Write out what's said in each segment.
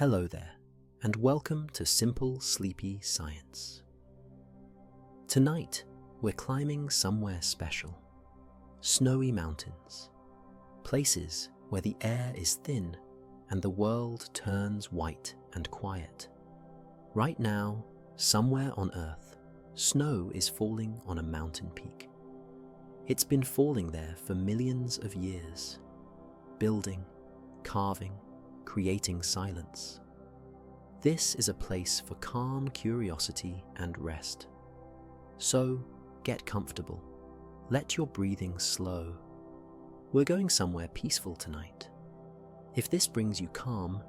Hello there, and welcome to Simple Sleepy Science. Tonight, we're climbing somewhere special. Snowy mountains. Places where the air is thin and the world turns white and quiet. Right now, somewhere on Earth, snow is falling on a mountain peak. It's been falling there for millions of years, building, carving, creating silence. This is a place for calm curiosity and rest. So, get comfortable. Let your breathing slow. We're going somewhere peaceful tonight. If this brings you calm,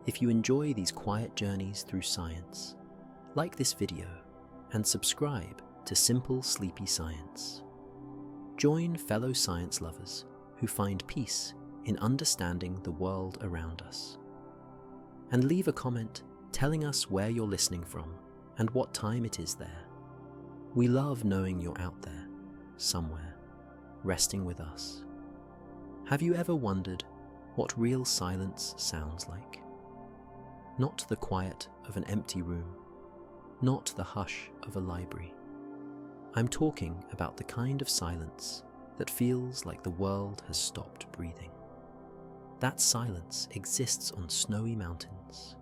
if you enjoy these quiet journeys through science, like this video and subscribe to Simple Sleepy Science. Join fellow science lovers who find peace in understanding the world around us. And leave a comment telling us where you're listening from and what time it is there. We love knowing you're out there, somewhere, resting with us. Have you ever wondered what real silence sounds like? Not the quiet of an empty room, not the hush of a library. I'm talking about the kind of silence that feels like the world has stopped breathing. That silence exists on snowy mountains,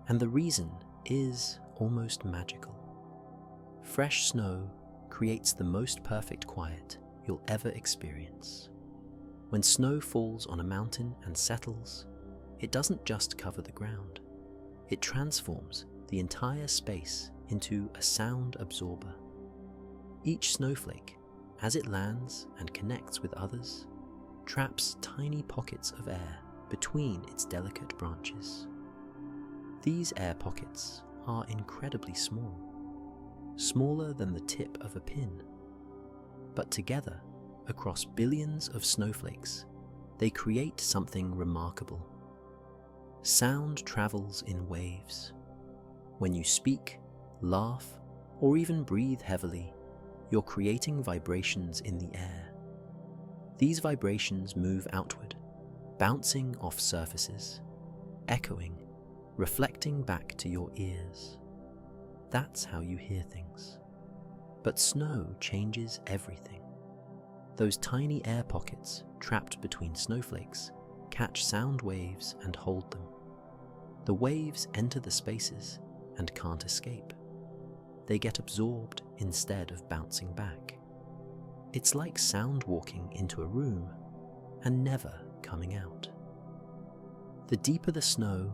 and the reason is almost magical. Fresh snow creates the most perfect quiet you'll ever experience. When snow falls on a mountain and settles, it doesn't just cover the ground. It transforms the entire space into a sound absorber. Each snowflake, as it lands and connects with others, traps tiny pockets of air between its delicate branches. These air pockets are incredibly small, smaller than the tip of a pin. But together, across billions of snowflakes, they create something remarkable. Sound travels in waves. When you speak, laugh, or even breathe heavily, you're creating vibrations in the air. These vibrations move outward, bouncing off surfaces, echoing, reflecting back to your ears. That's how you hear things. But snow changes everything. Those tiny air pockets trapped between snowflakes catch sound waves and hold them. The waves enter the spaces and can't escape. They get absorbed instead of bouncing back. It's like sound walking into a room and never coming out. The deeper the snow,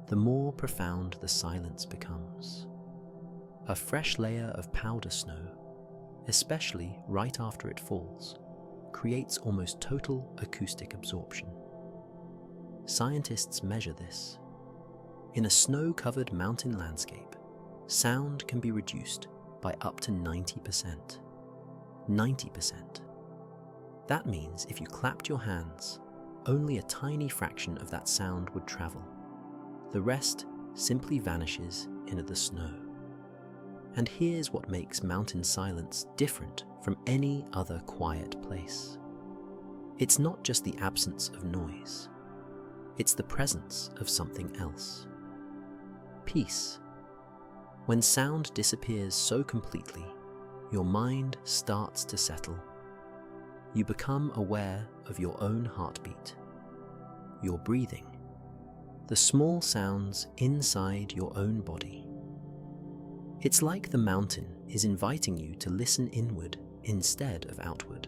the more profound the silence becomes. A fresh layer of powder snow, especially right after it falls, creates almost total acoustic absorption. Scientists measure this. In a snow-covered mountain landscape, sound can be reduced by up to 90%. 90%. That means if you clapped your hands, only a tiny fraction of that sound would travel. The rest simply vanishes into the snow. And here's what makes mountain silence different from any other quiet place. It's not just the absence of noise. It's the presence of something else. Peace. When sound disappears so completely, your mind starts to settle. You become aware of your own heartbeat, your breathing, the small sounds inside your own body. It's like the mountain is inviting you to listen inward instead of outward.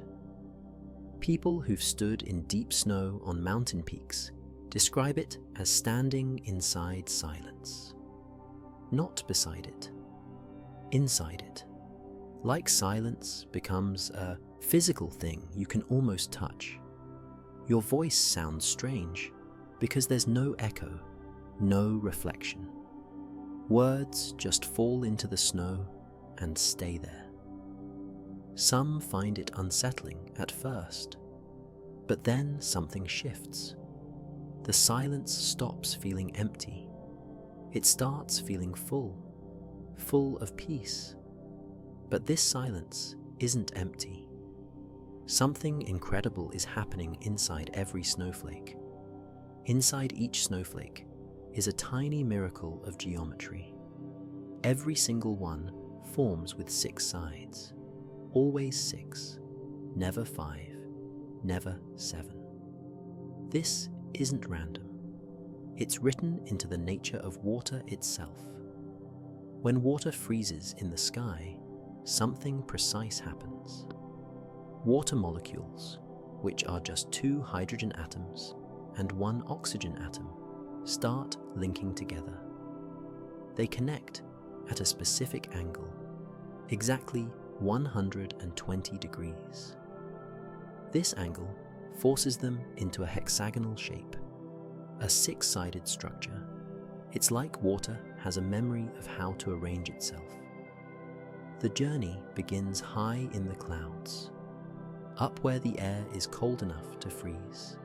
People who've stood in deep snow on mountain peaks describe it as standing inside silence. Not beside it, inside it. Like silence becomes a physical thing you can almost touch. Your voice sounds strange because there's no echo, no reflection. Words just fall into the snow and stay there. Some find it unsettling at first, but then something shifts. The silence stops feeling empty. It starts feeling full of peace. But this silence isn't empty. Something incredible is happening inside every snowflake. Inside each snowflake is a tiny miracle of geometry. Every single one forms with 6 sides, always 6, never 5, never 7. This isn't random. It's written into the nature of water itself. When water freezes in the sky, something precise happens. Water molecules, which are just 2 hydrogen atoms and 1 oxygen atom, start linking together. They connect at a specific angle, exactly 120 degrees. This angle forces them into a hexagonal shape, a 6-sided structure. It's like water has a memory of how to arrange itself. The journey begins high in the clouds, up where the air is cold enough to freeze.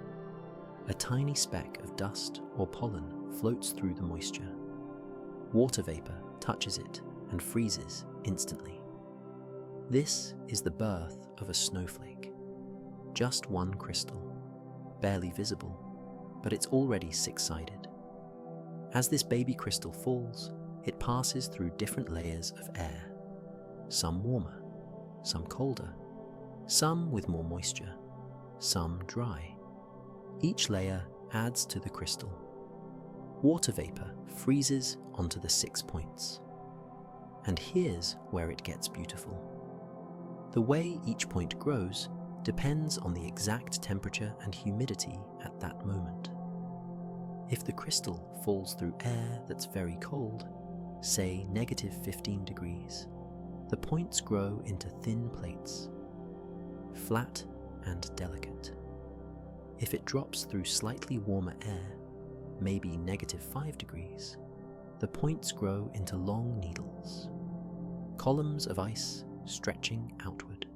A tiny speck of dust or pollen floats through the moisture. Water vapor touches it and freezes instantly. This is the birth of a snowflake. Just one crystal, barely visible, but it's already 6-sided. As this baby crystal falls, it passes through different layers of air, some warmer, some colder, some with more moisture, some dry. Each layer adds to the crystal. Water vapor freezes onto the 6 points. And here's where it gets beautiful. The way each point grows depends on the exact temperature and humidity at that moment. If the crystal falls through air that's very cold, say -15 degrees, the points grow into thin plates, flat and delicate. If it drops through slightly warmer air, maybe -5 degrees, the points grow into long needles, columns of ice stretching outward.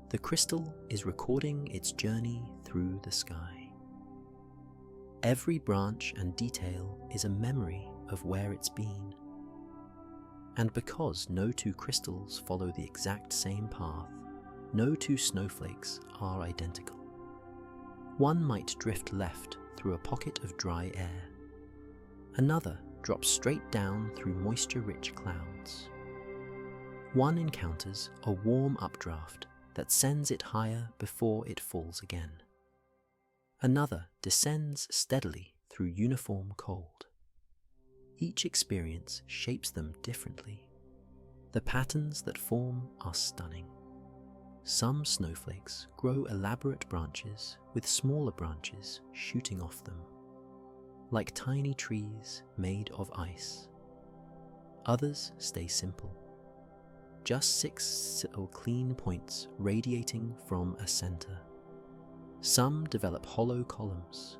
The crystal is recording its journey through the sky. Every branch and detail is a memory of where it's been. And because no 2 crystals follow the exact same path, no 2 snowflakes are identical. One might drift left through a pocket of dry air. Another drops straight down through moisture-rich clouds. One encounters a warm updraft that sends it higher before it falls again. Another descends steadily through uniform cold. Each experience shapes them differently. The patterns that form are stunning. Some snowflakes grow elaborate branches with smaller branches shooting off them, like tiny trees made of ice. Others stay simple, just 6 clean points radiating from a center. Some develop hollow columns.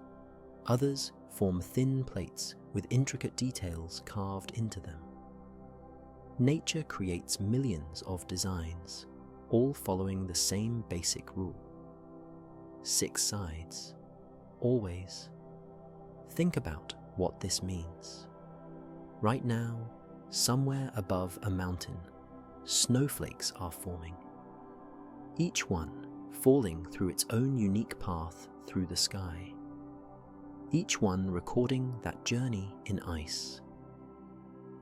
Others form thin plates with intricate details carved into them. Nature creates millions of designs, all following the same basic rule. 6 sides, always. Think about what this means. Right now, somewhere above a mountain, snowflakes are forming. Each one falling through its own unique path through the sky. Each one recording that journey in ice.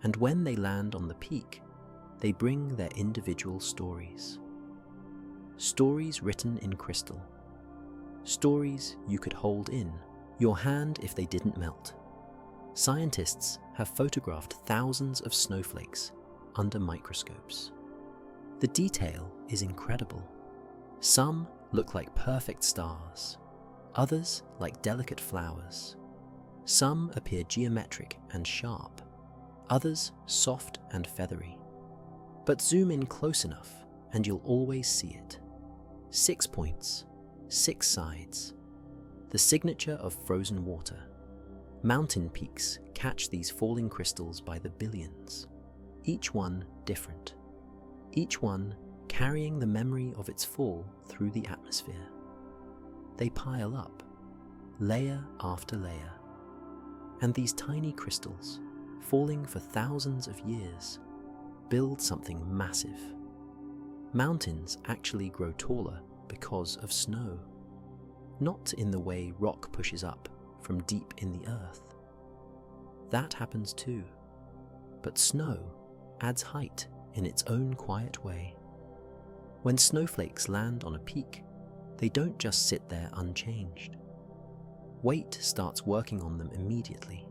And when they land on the peak, they bring their individual stories. Stories written in crystal. Stories you could hold in your hand if they didn't melt. Scientists have photographed thousands of snowflakes under microscopes. The detail is incredible. Some look like perfect stars, others like delicate flowers. Some appear geometric and sharp, others soft and feathery. But zoom in close enough and you'll always see it. 6 points, 6 sides. The signature of frozen water. Mountain peaks catch these falling crystals by the billions, each one different, each one carrying the memory of its fall through the atmosphere. They pile up, layer after layer, and these tiny crystals, falling for thousands of years, build something massive. Mountains actually grow taller because of snow, not in the way rock pushes up from deep in the earth. That happens too. But snow adds height in its own quiet way. When snowflakes land on a peak, they don't just sit there unchanged. Weight starts working on them immediately.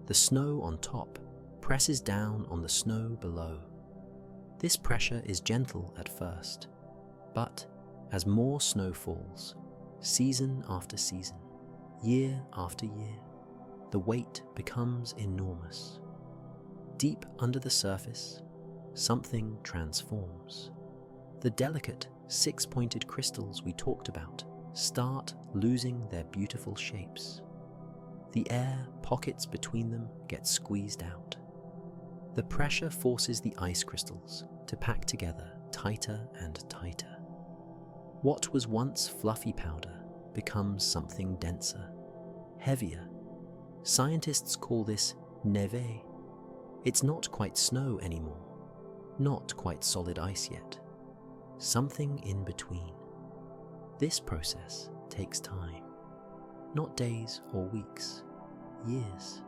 The snow on top presses down on the snow below. This pressure is gentle at first, but as more snow falls, season after season, year after year, the weight becomes enormous. Deep under the surface, something transforms. The delicate, six-pointed crystals we talked about start losing their beautiful shapes. The air pockets between them get squeezed out. The pressure forces the ice crystals to pack together tighter and tighter. What was once fluffy powder becomes something denser, heavier. Scientists call this neve. It's not quite snow anymore, not quite solid ice yet. Something in between. This process takes time, not days or weeks, years.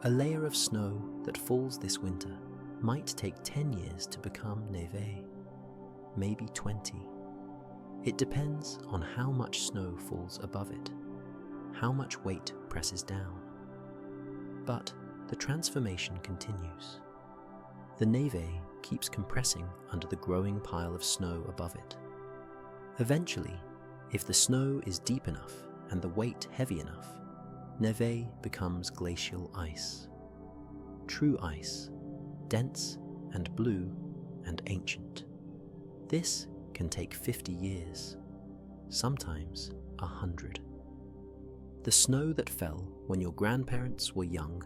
A layer of snow that falls this winter might take 10 years to become neve, maybe 20. It depends on how much snow falls above it, how much weight presses down. But the transformation continues. The neve keeps compressing under the growing pile of snow above it. Eventually, if the snow is deep enough and the weight heavy enough, neve becomes glacial ice. True ice, dense and blue and ancient. This can take 50 years, sometimes 100. The snow that fell when your grandparents were young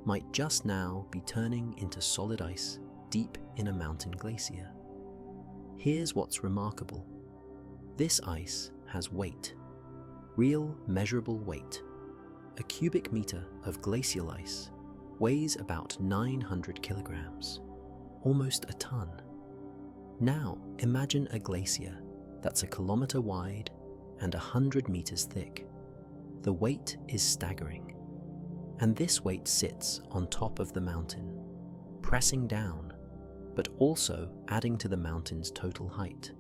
might just now be turning into solid ice deep in a mountain glacier. Here's what's remarkable. This ice has weight, real measurable weight. A cubic meter of glacial ice weighs about 900 kilograms, almost a ton. Now imagine a glacier that's a kilometer wide and 100 meters thick. The weight is staggering. And this weight sits on top of the mountain, pressing down, but also adding to the mountain's total height.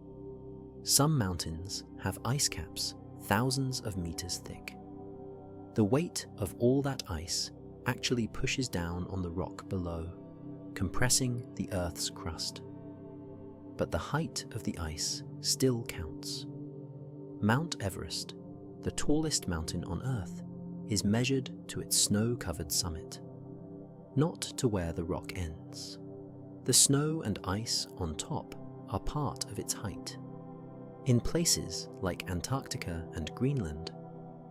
Some mountains have ice caps thousands of meters thick. The weight of all that ice actually pushes down on the rock below, compressing the Earth's crust. But the height of the ice still counts. Mount Everest, the tallest mountain on Earth, is measured to its snow-covered summit, not to where the rock ends. The snow and ice on top are part of its height. In places like Antarctica and Greenland,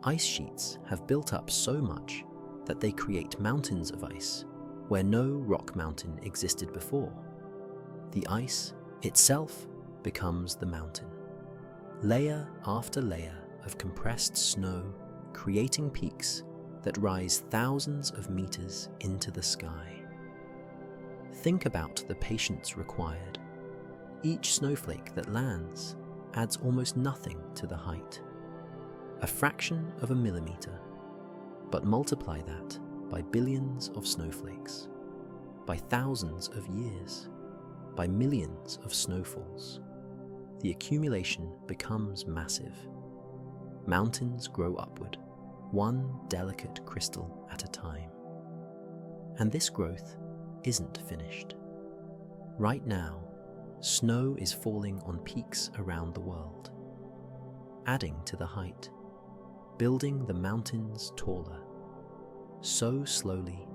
ice sheets have built up so much that they create mountains of ice where no rock mountain existed before. The ice itself becomes the mountain. Layer after layer of compressed snow, creating peaks that rise thousands of meters into the sky. Think about the patience required. Each snowflake that lands adds almost nothing to the height. A fraction of a millimeter, but multiply that by billions of snowflakes, by thousands of years, by millions of snowfalls. The accumulation becomes massive. Mountains grow upward, one delicate crystal at a time. And this growth isn't finished. Right now, snow is falling on peaks around the world, adding to the height, building the mountains taller, so slowly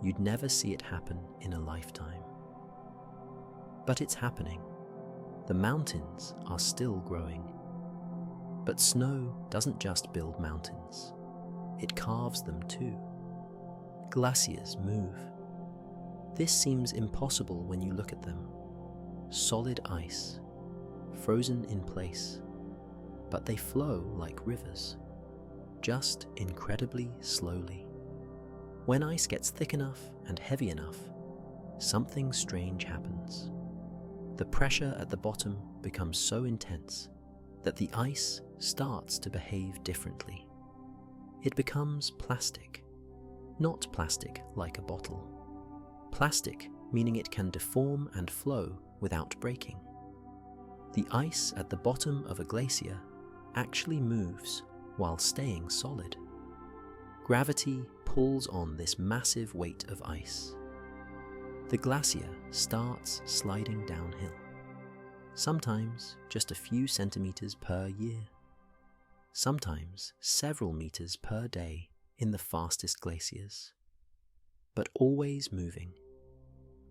you'd never see it happen in a lifetime. But it's happening. The mountains are still growing. But snow doesn't just build mountains, it carves them too. Glaciers move. This seems impossible when you look at them. Solid ice, frozen in place, but they flow like rivers, just incredibly slowly. When ice gets thick enough and heavy enough, something strange happens. The pressure at the bottom becomes so intense that the ice starts to behave differently. It becomes plastic, not plastic like a bottle. Plastic meaning it can deform and flow without breaking. The ice at the bottom of a glacier actually moves while staying solid. Gravity pulls on this massive weight of ice. The glacier starts sliding downhill, sometimes just a few centimeters per year, sometimes several meters per day in the fastest glaciers, but always moving,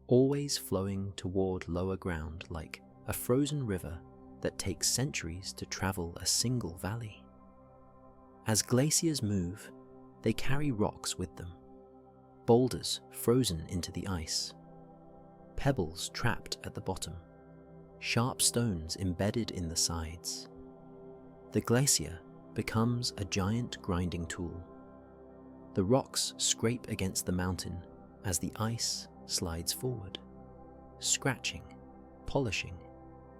always flowing toward lower ground like a frozen river that takes centuries to travel a single valley. As glaciers move, they carry rocks with them, boulders frozen into the ice, pebbles trapped at the bottom, sharp stones embedded in the sides. The glacier becomes a giant grinding tool. The rocks scrape against the mountain as the ice slides forward, scratching, polishing,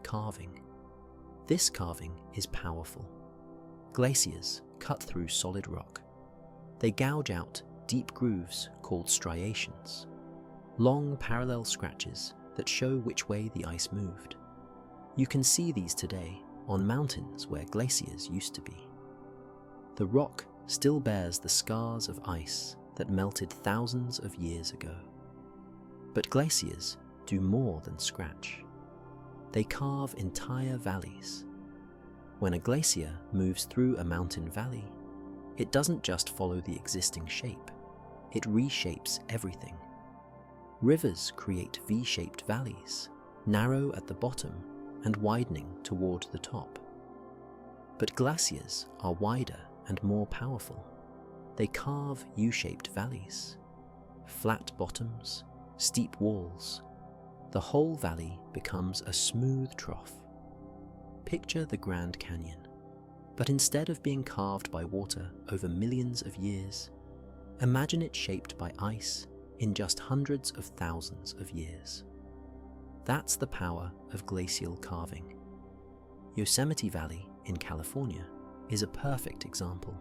carving. This carving is powerful. Glaciers cut through solid rock. They gouge out deep grooves called striations, long parallel scratches that show which way the ice moved. You can see these today on mountains where glaciers used to be. The rock still bears the scars of ice that melted thousands of years ago. But glaciers do more than scratch. They carve entire valleys. When a glacier moves through a mountain valley, it doesn't just follow the existing shape, it reshapes everything. Rivers create V-shaped valleys, narrow at the bottom and widening toward the top. But glaciers are wider and more powerful. They carve U-shaped valleys, flat bottoms, steep walls. The whole valley becomes a smooth trough. Picture the Grand Canyon, but instead of being carved by water over millions of years, imagine it shaped by ice in just hundreds of thousands of years. That's the power of glacial carving. Yosemite Valley in California is a perfect example.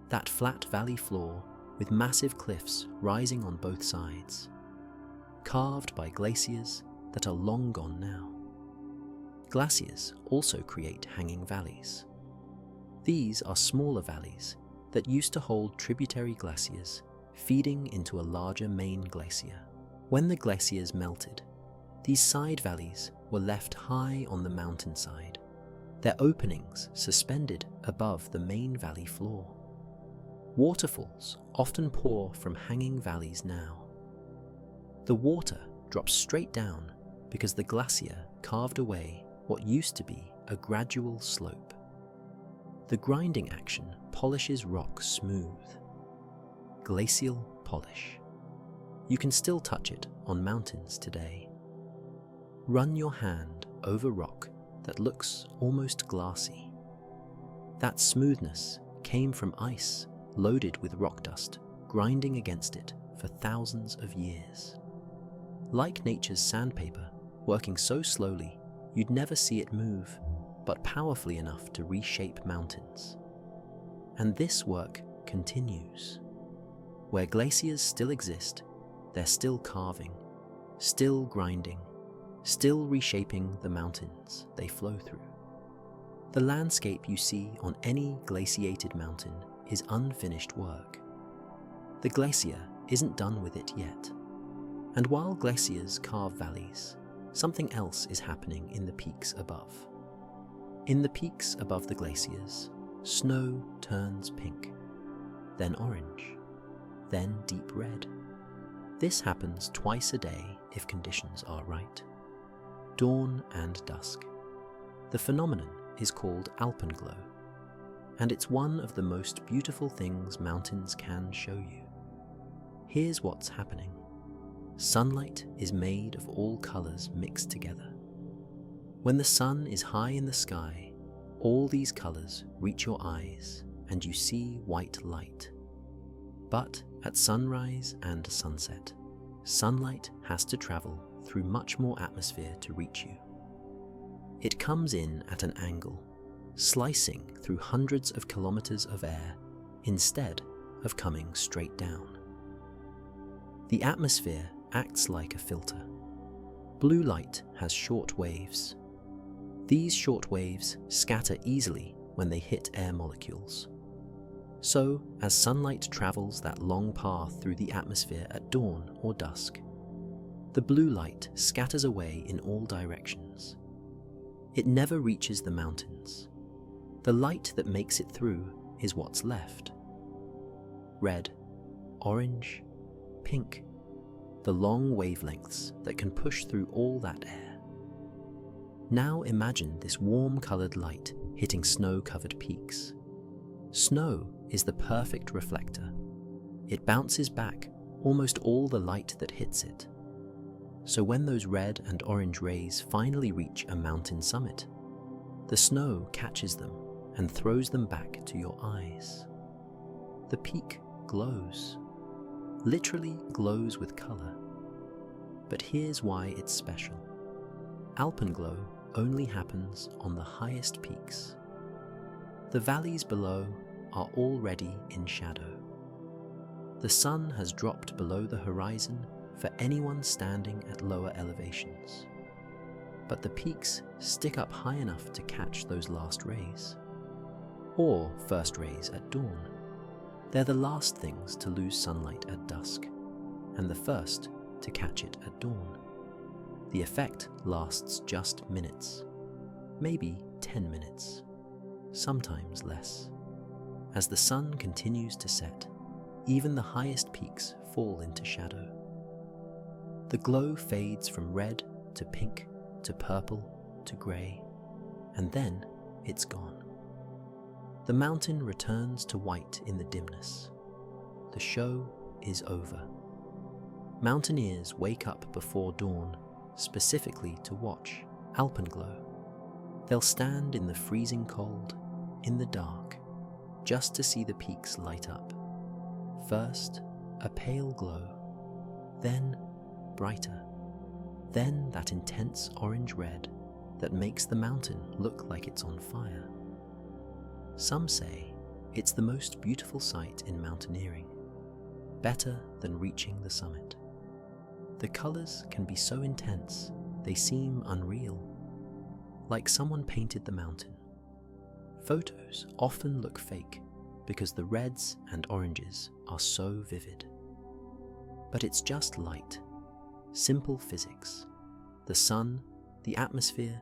That flat valley floor with massive cliffs rising on both sides, carved by glaciers that are long gone now. Glaciers also create hanging valleys. These are smaller valleys that used to hold tributary glaciers feeding into a larger main glacier. When the glaciers melted, these side valleys were left high on the mountainside, their openings suspended above the main valley floor. Waterfalls often pour from hanging valleys now. The water drops straight down because the glacier carved away what used to be a gradual slope. The grinding action polishes rock smooth. Glacial polish. You can still touch it on mountains today. Run your hand over rock that looks almost glassy. That smoothness came from ice loaded with rock dust, grinding against it for thousands of years. Like nature's sandpaper, working so slowly you'd never see it move, but powerfully enough to reshape mountains. And this work continues. Where glaciers still exist, they're still carving, still grinding, still reshaping the mountains they flow through. The landscape you see on any glaciated mountain is unfinished work. The glacier isn't done with it yet. And while glaciers carve valleys, something else is happening in the peaks above. In the peaks above the glaciers, snow turns pink, then orange, then deep red. This happens twice a day if conditions are right. Dawn and dusk. The phenomenon is called alpenglow, and it's one of the most beautiful things mountains can show you. Here's what's happening. Sunlight is made of all colors mixed together. When the sun is high in the sky, all these colors reach your eyes and you see white light. But at sunrise and sunset, sunlight has to travel through much more atmosphere to reach you. It comes in at an angle, slicing through hundreds of kilometers of air instead of coming straight down. The atmosphere acts like a filter. Blue light has short waves. These short waves scatter easily when they hit air molecules. So, as sunlight travels that long path through the atmosphere at dawn or dusk, the blue light scatters away in all directions. It never reaches the mountains. The light that makes it through is what's left. Red, orange, pink, the long wavelengths that can push through all that air. Now imagine this warm-colored light hitting snow-covered peaks. Snow is the perfect reflector. It bounces back almost all the light that hits it. So when those red and orange rays finally reach a mountain summit, the snow catches them and throws them back to your eyes. The peak glows, literally glows with color. But here's why it's special. Alpenglow only happens on the highest peaks. The valleys below are already in shadow. The sun has dropped below the horizon for anyone standing at lower elevations. But the peaks stick up high enough to catch those last rays, or first rays at dawn. They're the last things to lose sunlight at dusk, and the first to catch it at dawn. The effect lasts just minutes, maybe 10 minutes, sometimes less. As the sun continues to set, even the highest peaks fall into shadow. The glow fades from red to pink to purple to grey, and then it's gone. The mountain returns to white in the dimness. The show is over. Mountaineers wake up before dawn specifically to watch alpenglow. They'll stand in the freezing cold, in the dark, just to see the peaks light up. First, a pale glow, then brighter, then that intense orange-red that makes the mountain look like it's on fire. Some say it's the most beautiful sight in mountaineering, better than reaching the summit. The colors can be so intense they seem unreal, like someone painted the mountain. Photos often look fake because the reds and oranges are so vivid. But it's just light, simple physics. The sun, the atmosphere,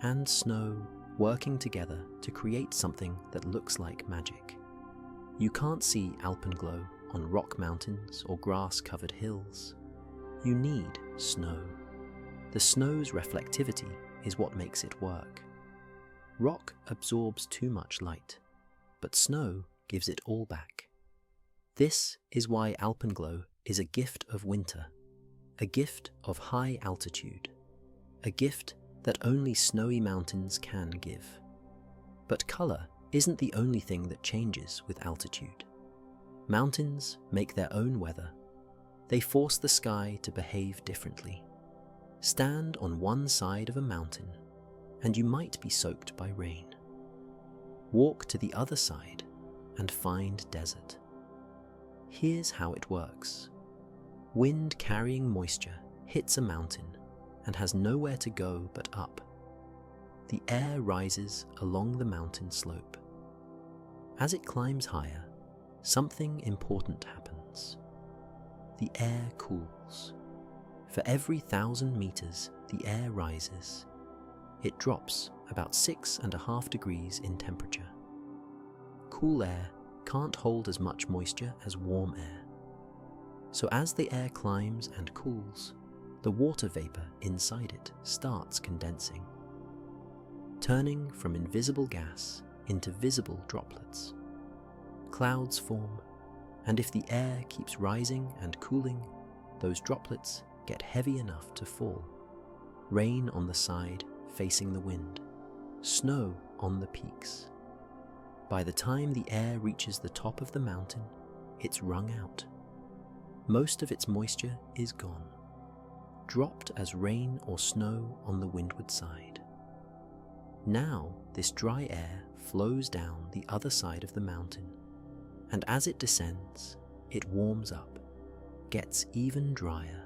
and snow working together to create something that looks like magic. You can't see alpenglow on rock mountains or grass-covered hills. You need snow. The snow's reflectivity is what makes it work. Rock absorbs too much light, but snow gives it all back. This is why alpenglow is a gift of winter, a gift of high altitude, a gift that only snowy mountains can give. But color isn't the only thing that changes with altitude. Mountains make their own weather. They force the sky to behave differently. Stand on one side of a mountain, and you might be soaked by rain. Walk to the other side and find desert. Here's how it works. Wind carrying moisture hits a mountain and has nowhere to go but up. The air rises along the mountain slope. As it climbs higher, something important happens. The air cools. For every 1,000 meters the air rises, it drops about 6.5 degrees in temperature. Cool air can't hold as much moisture as warm air. So as the air climbs and cools, the water vapor inside it starts condensing, turning from invisible gas into visible droplets. Clouds form, and if the air keeps rising and cooling, those droplets get heavy enough to fall. Rain on the side facing the wind, snow on the peaks. By the time the air reaches the top of the mountain, it's wrung out. Most of its moisture is gone, dropped as rain or snow on the windward side. Now this dry air flows down the other side of the mountain, and as it descends, it warms up, gets even drier.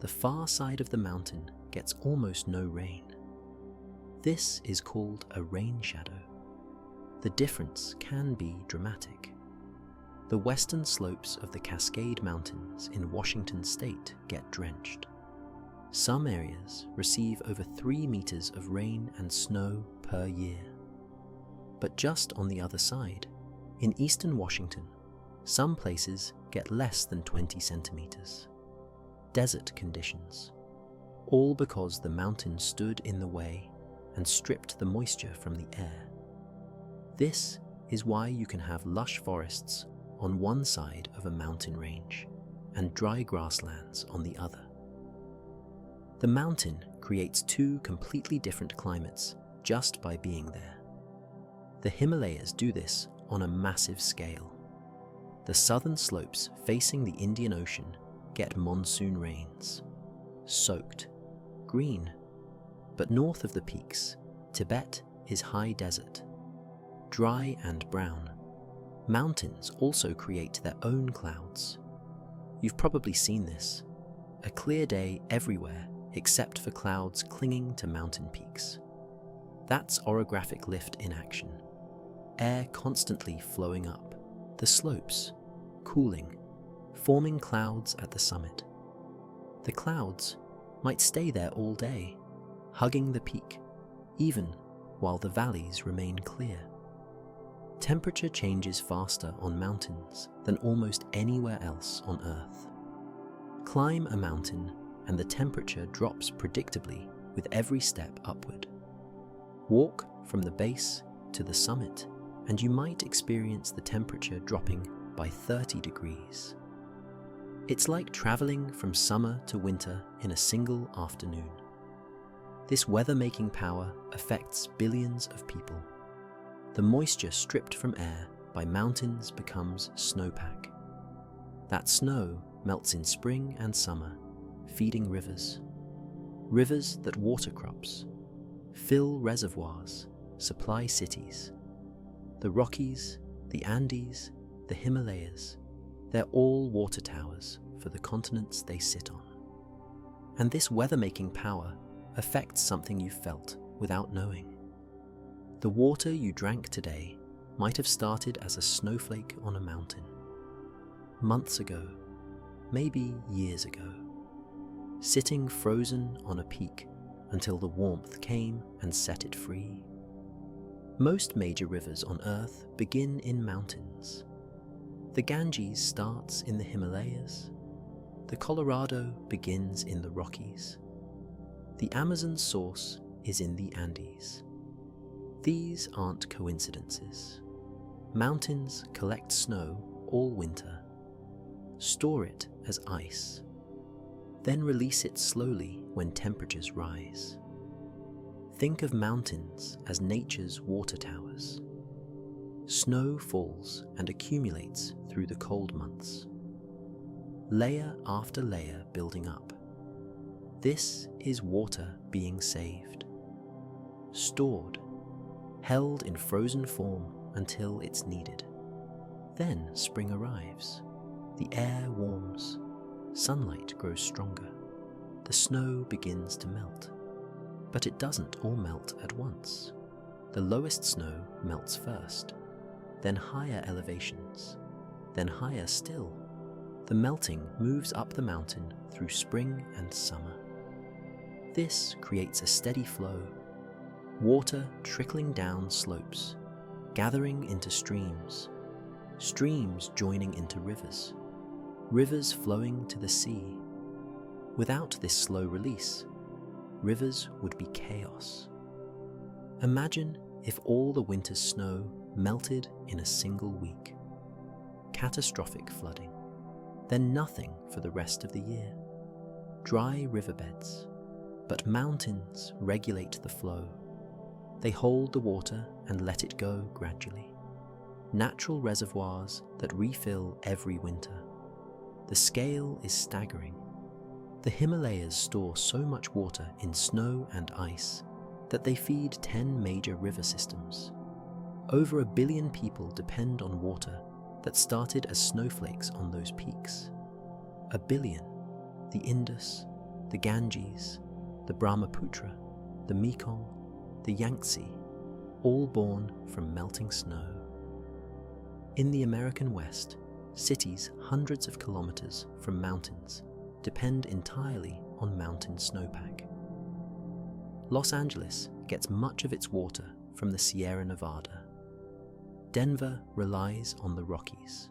The far side of the mountain gets almost no rain. This is called a rain shadow. The difference can be dramatic. The western slopes of the Cascade Mountains in Washington state get drenched. Some areas receive over 3 meters of rain and snow per year. But just on the other side, in eastern Washington, some places get less than 20 centimeters. Desert conditions, all because the mountain stood in the way and stripped the moisture from the air. This is why you can have lush forests on one side of a mountain range and dry grasslands on the other. The mountain creates 2 completely different climates just by being there. The Himalayas do this on a massive scale. The southern slopes facing the Indian Ocean get monsoon rains, soaked, green. But north of the peaks, Tibet is high desert, dry and brown. Mountains also create their own clouds. You've probably seen this. A clear day everywhere except for clouds clinging to mountain peaks. That's orographic lift in action. Air constantly flowing up, the slopes cooling, forming clouds at the summit. The clouds might stay there all day, hugging the peak, even while the valleys remain clear. Temperature changes faster on mountains than almost anywhere else on Earth. Climb a mountain and the temperature drops predictably with every step upward. Walk from the base to the summit and you might experience the temperature dropping by 30 degrees. It's like traveling from summer to winter in a single afternoon. This weather-making power affects billions of people. The moisture stripped from air by mountains becomes snowpack. That snow melts in spring and summer, feeding rivers. Rivers that water crops, fill reservoirs, supply cities. The Rockies, the Andes, the Himalayas, they're all water towers for the continents they sit on. And this weather-making power affects something you felt without knowing. The water you drank today might have started as a snowflake on a mountain. Months ago, maybe years ago, sitting frozen on a peak until the warmth came and set it free. Most major rivers on Earth begin in mountains. The Ganges starts in the Himalayas. The Colorado begins in the Rockies. The Amazon's source is in the Andes. These aren't coincidences. Mountains collect snow all winter, store it as ice, then release it slowly when temperatures rise. Think of mountains as nature's water towers. Snow falls and accumulates through the cold months, layer after layer building up. This is water being saved, stored, held in frozen form until it's needed. Then spring arrives. The air warms, sunlight grows stronger, the snow begins to melt. But it doesn't all melt at once. The lowest snow melts first, then higher elevations, then higher still. The melting moves up the mountain through spring and summer. This creates a steady flow, water trickling down slopes, gathering into streams, streams joining into rivers, rivers flowing to the sea. Without this slow release, rivers would be chaos. Imagine if all the winter's snow melted in a single week. Catastrophic flooding. Then nothing for the rest of the year. Dry riverbeds. But mountains regulate the flow. They hold the water and let it go gradually. Natural reservoirs that refill every winter. The scale is staggering. The Himalayas store so much water in snow and ice that they feed 10 major river systems. Over 1 billion people depend on water that started as snowflakes on those peaks. 1 billion, the Indus, the Ganges, the Brahmaputra, the Mekong, the Yangtze, all born from melting snow. In the American West, cities hundreds of kilometers from mountains depend entirely on mountain snowpack. Los Angeles gets much of its water from the Sierra Nevada. Denver relies on the Rockies.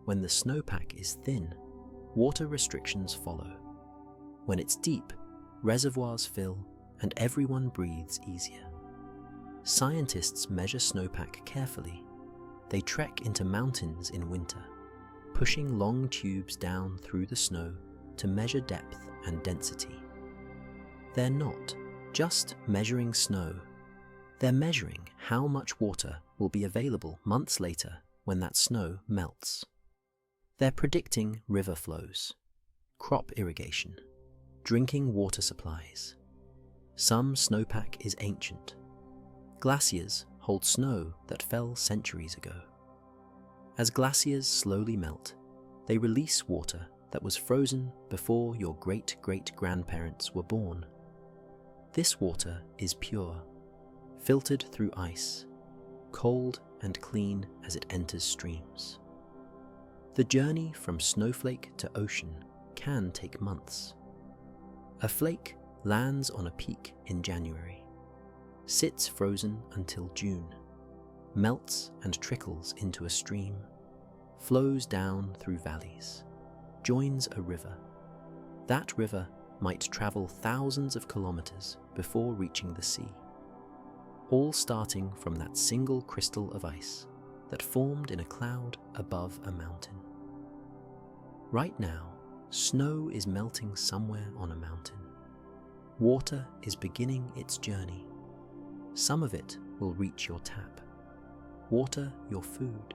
When the snowpack is thin, water restrictions follow. When it's deep, reservoirs fill and everyone breathes easier. Scientists measure snowpack carefully. They trek into mountains in winter, pushing long tubes down through the snow to measure depth and density. They're not just measuring snow. They're measuring how much water will be available months later when that snow melts. They're predicting river flows, crop irrigation, drinking water supplies. Some snowpack is ancient. Glaciers hold snow that fell centuries ago. As glaciers slowly melt, they release water that was frozen before your great-great-grandparents were born. This water is pure, filtered through ice, cold and clean as it enters streams. The journey from snowflake to ocean can take months. A flake lands on a peak in January, sits frozen until June, melts and trickles into a stream, flows down through valleys, joins a river. That river might travel thousands of kilometers before reaching the sea, all starting from that single crystal of ice that formed in a cloud above a mountain. Right now, snow is melting somewhere on a mountain. Water is beginning its journey. Some of it will reach your tap, water your food,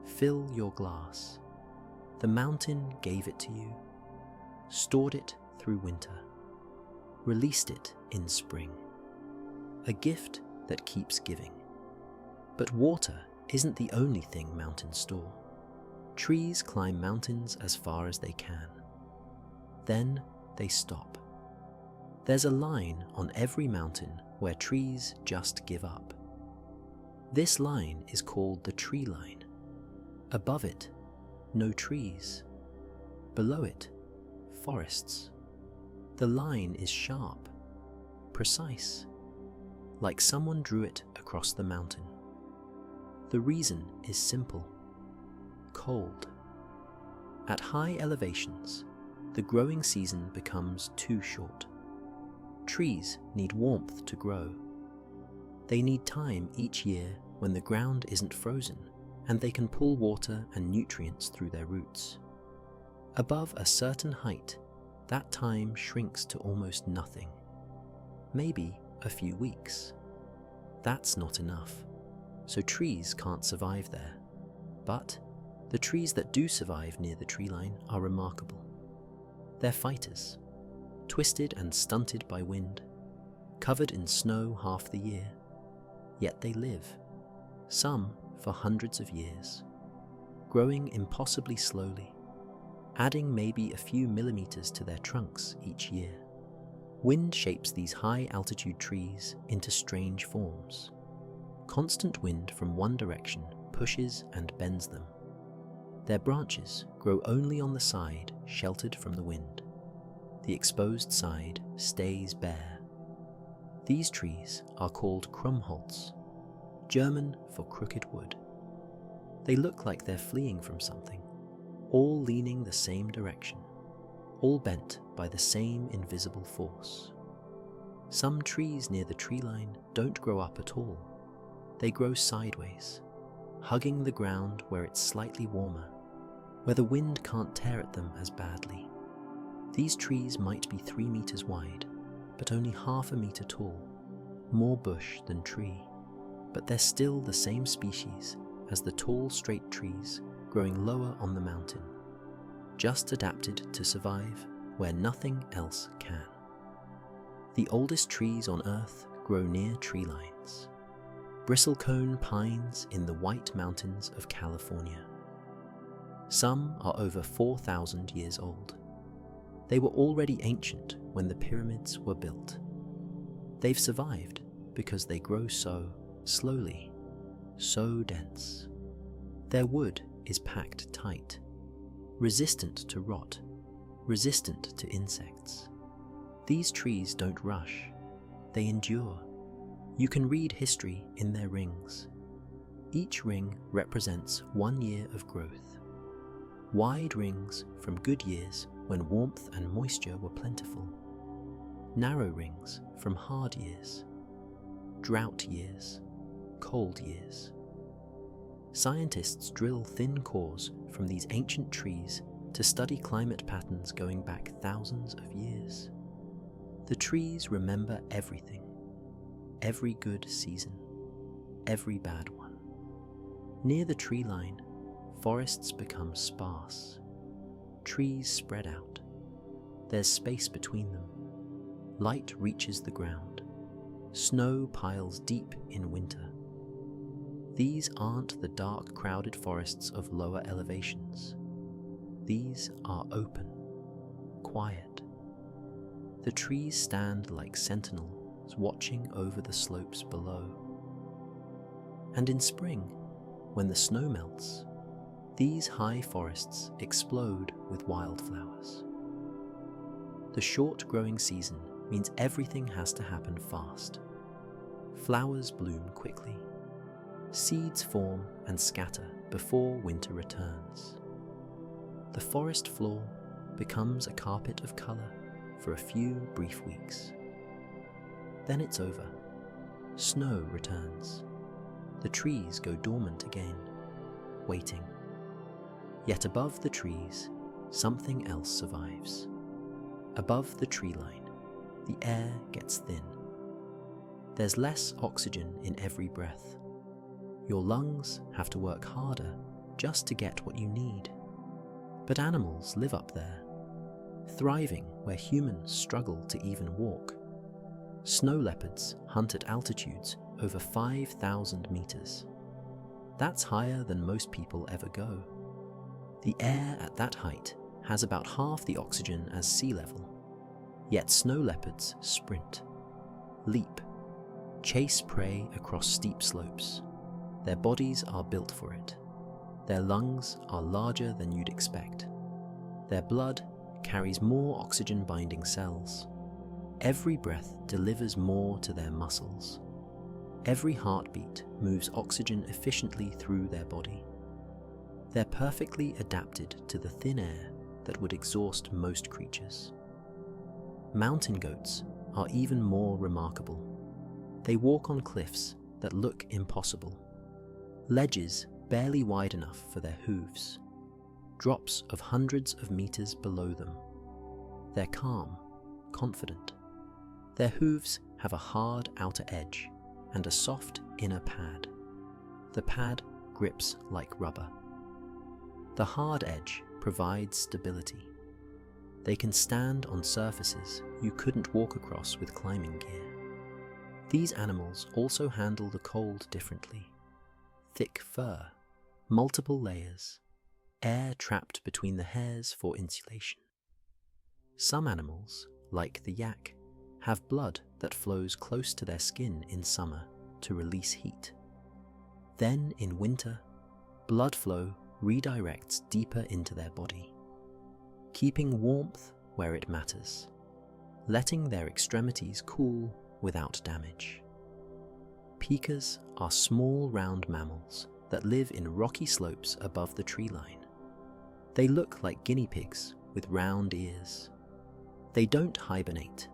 fill your glass. The mountain gave it to you, stored it through winter, released it in spring. A gift that keeps giving. But water isn't the only thing mountains store. Trees climb mountains as far as they can. Then they stop. There's a line on every mountain where trees just give up. This line is called the tree line. Above it, no trees. Below it, forests. The line is sharp, precise, like someone drew it across the mountain. The reason is simple: cold. At high elevations, the growing season becomes too short. Trees need warmth to grow. They need time each year when the ground isn't frozen and they can pull water and nutrients through their roots. Above a certain height, that time shrinks to almost nothing. Maybe a few weeks. That's not enough, so trees can't survive there. But the trees that do survive near the tree line are remarkable. They're fighters, twisted and stunted by wind, covered in snow half the year, yet they live, some for hundreds of years, growing impossibly slowly, adding maybe a few millimeters to their trunks each year. Wind shapes these high-altitude trees into strange forms. Constant wind from one direction pushes and bends them. Their branches grow only on the side sheltered from the wind. The exposed side stays bare. These trees are called Krummholz, German for crooked wood. They look like they're fleeing from something, all leaning the same direction, all bent by the same invisible force. Some trees near the tree line don't grow up at all. They grow sideways, hugging the ground where it's slightly warmer, where the wind can't tear at them as badly. These trees might be 3 meters wide, but only half a meter tall, more bush than tree. But they're still the same species as the tall, straight trees growing lower on the mountain, just adapted to survive where nothing else can. The oldest trees on Earth grow near tree lines. Bristlecone pines in the White Mountains of California. Some are over 4,000 years old. They were already ancient when the pyramids were built. They've survived because they grow so slowly, so dense. Their wood is packed tight, resistant to rot, resistant to insects. These trees don't rush, they endure. You can read history in their rings. Each ring represents 1 year of growth. Wide rings from good years when warmth and moisture were plentiful. Narrow rings from hard years, drought years, cold years. Scientists drill thin cores from these ancient trees to study climate patterns going back thousands of years. The trees remember everything, every good season, every bad one. Near the tree line, forests become sparse. Trees spread out. There's space between them. Light reaches the ground. Snow piles deep in winter. These aren't the dark, crowded forests of lower elevations. These are open, quiet. The trees stand like sentinels watching over the slopes below. And in spring, when the snow melts, these high forests explode with wildflowers. The short growing season means everything has to happen fast. Flowers bloom quickly. Seeds form and scatter before winter returns. The forest floor becomes a carpet of colour for a few brief weeks. Then it's over. Snow returns. The trees go dormant again, waiting. Yet above the trees, something else survives. Above the tree line, the air gets thin. There's less oxygen in every breath. Your lungs have to work harder just to get what you need. But animals live up there, thriving where humans struggle to even walk. Snow leopards hunt at altitudes over 5,000 meters. That's higher than most people ever go. The air at that height has about half the oxygen as sea level. Yet snow leopards sprint, leap, chase prey across steep slopes. Their bodies are built for it. Their lungs are larger than you'd expect. Their blood carries more oxygen-binding cells. Every breath delivers more to their muscles. Every heartbeat moves oxygen efficiently through their body. They're perfectly adapted to the thin air that would exhaust most creatures. Mountain goats are even more remarkable. They walk on cliffs that look impossible. Ledges barely wide enough for their hooves. Drops of hundreds of meters below them. They're calm, confident. Their hooves have a hard outer edge and a soft inner pad. The pad grips like rubber. The hard edge provides stability. They can stand on surfaces you couldn't walk across with climbing gear. These animals also handle the cold differently. Thick fur, multiple layers, air trapped between the hairs for insulation. Some animals, like the yak, have blood that flows close to their skin in summer to release heat. Then in winter, blood flow redirects deeper into their body, keeping warmth where it matters, letting their extremities cool without damage. Pikas are small round mammals that live in rocky slopes above the tree line. They look like guinea pigs with round ears. They don't hibernate.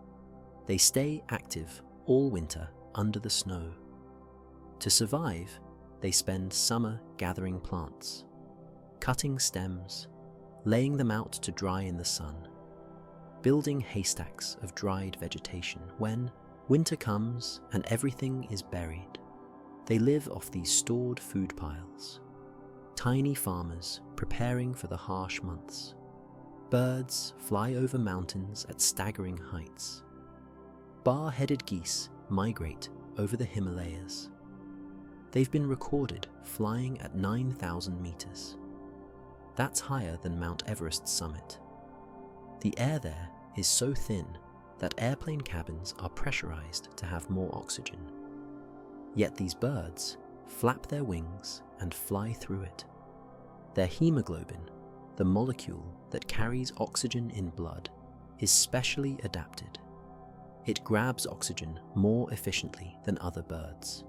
They stay active all winter under the snow. To survive, they spend summer gathering plants, cutting stems, laying them out to dry in the sun, building haystacks of dried vegetation. When winter comes and everything is buried, they live off these stored food piles. Tiny farmers preparing for the harsh months. Birds fly over mountains at staggering heights. Bar-headed geese migrate over the Himalayas. They've been recorded flying at 9,000 meters. That's higher than Mount Everest's summit. The air there is so thin that airplane cabins are pressurized to have more oxygen. Yet these birds flap their wings and fly through it. Their hemoglobin, the molecule that carries oxygen in blood, is specially adapted. It grabs oxygen more efficiently than other birds.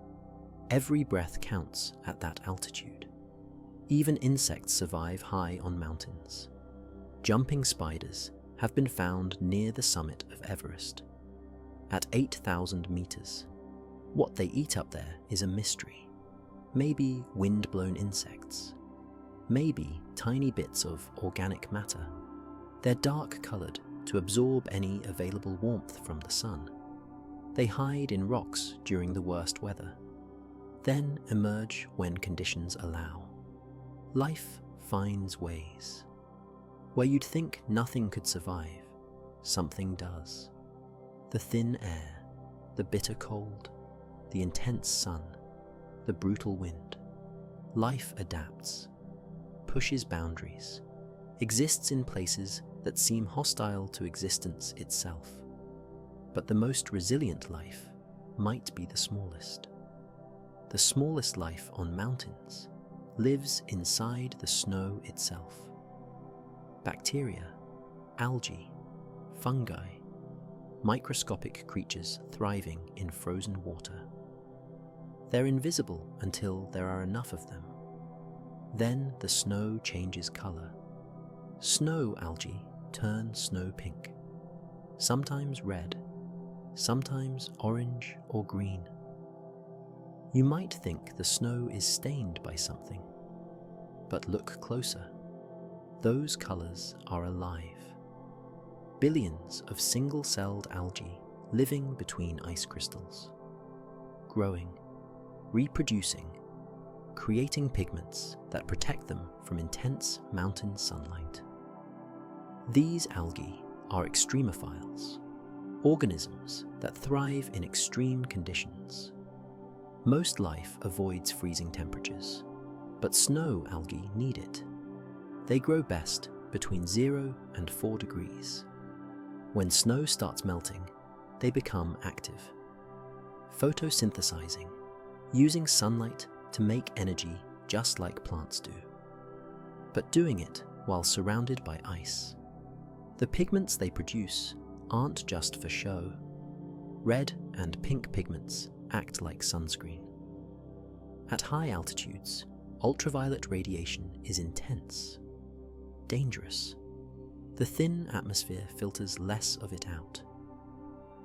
Every breath counts at that altitude. Even insects survive high on mountains. Jumping spiders have been found near the summit of Everest. At 8,000 meters, what they eat up there is a mystery. Maybe wind-blown insects. Maybe tiny bits of organic matter. They're dark-colored to absorb any available warmth from the sun. They hide in rocks during the worst weather, then emerge when conditions allow. Life finds ways. Where you'd think nothing could survive, something does. The thin air, the bitter cold, the intense sun, the brutal wind. Life adapts, pushes boundaries, exists in places that seem hostile to existence itself. But the most resilient life might be the smallest. The smallest life on mountains lives inside the snow itself. Bacteria, algae, fungi, microscopic creatures thriving in frozen water. They're invisible until there are enough of them. Then the snow changes color. Snow algae turn snow pink, sometimes red, sometimes orange or green. You might think the snow is stained by something, but look closer. Those colors are alive. Billions of single-celled algae living between ice crystals, growing, reproducing, creating pigments that protect them from intense mountain sunlight. These algae are extremophiles, organisms that thrive in extreme conditions. Most life avoids freezing temperatures, but snow algae need it. They grow best between 0 and 4 degrees. When snow starts melting, they become active, photosynthesizing, using sunlight to make energy just like plants do, but doing it while surrounded by ice. The pigments they produce aren't just for show. Red and pink pigments act like sunscreen. At high altitudes, ultraviolet radiation is intense, dangerous. The thin atmosphere filters less of it out.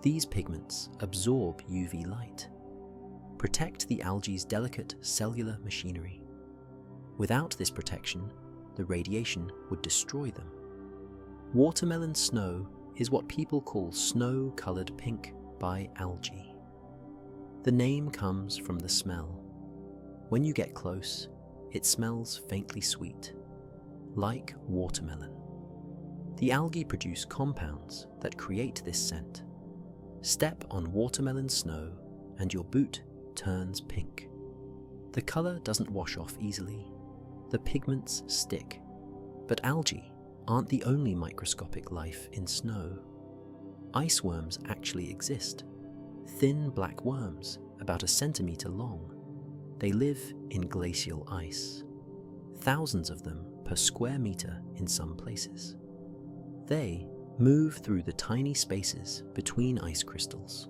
These pigments absorb UV light, protect the algae's delicate cellular machinery. Without this protection, the radiation would destroy them. Watermelon snow is what people call snow-colored pink by algae. The name comes from the smell. When you get close, it smells faintly sweet, like watermelon. The algae produce compounds that create this scent. Step on watermelon snow and your boot turns pink. The color doesn't wash off easily. The pigments stick. But algae aren't the only microscopic life in snow. Ice worms actually exist. Thin black worms, about a centimeter long. They live in glacial ice. Thousands of them per square meter in some places. They move through the tiny spaces between ice crystals,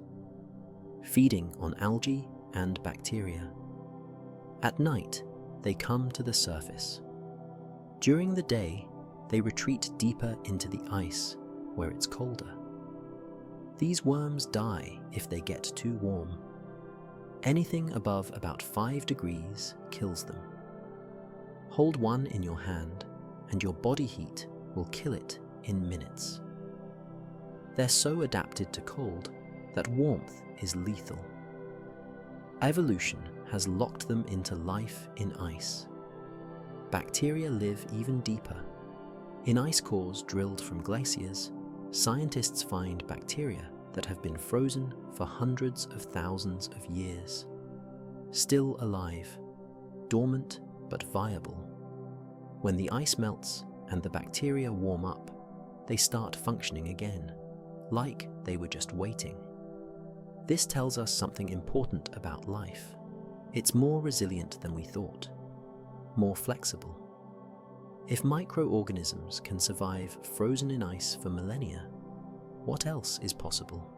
feeding on algae and bacteria. At night, they come to the surface. During the day, they retreat deeper into the ice, where it's colder. These worms die if they get too warm. Anything above about 5 degrees kills them. Hold one in your hand, and your body heat will kill it in minutes. They're so adapted to cold that warmth is lethal. Evolution has locked them into life in ice. Bacteria live even deeper. In ice cores drilled from glaciers, scientists find bacteria that have been frozen for hundreds of thousands of years. Still alive, dormant but viable. When the ice melts and the bacteria warm up, they start functioning again, like they were just waiting. This tells us something important about life. It's more resilient than we thought, more flexible. If microorganisms can survive frozen in ice for millennia, what else is possible?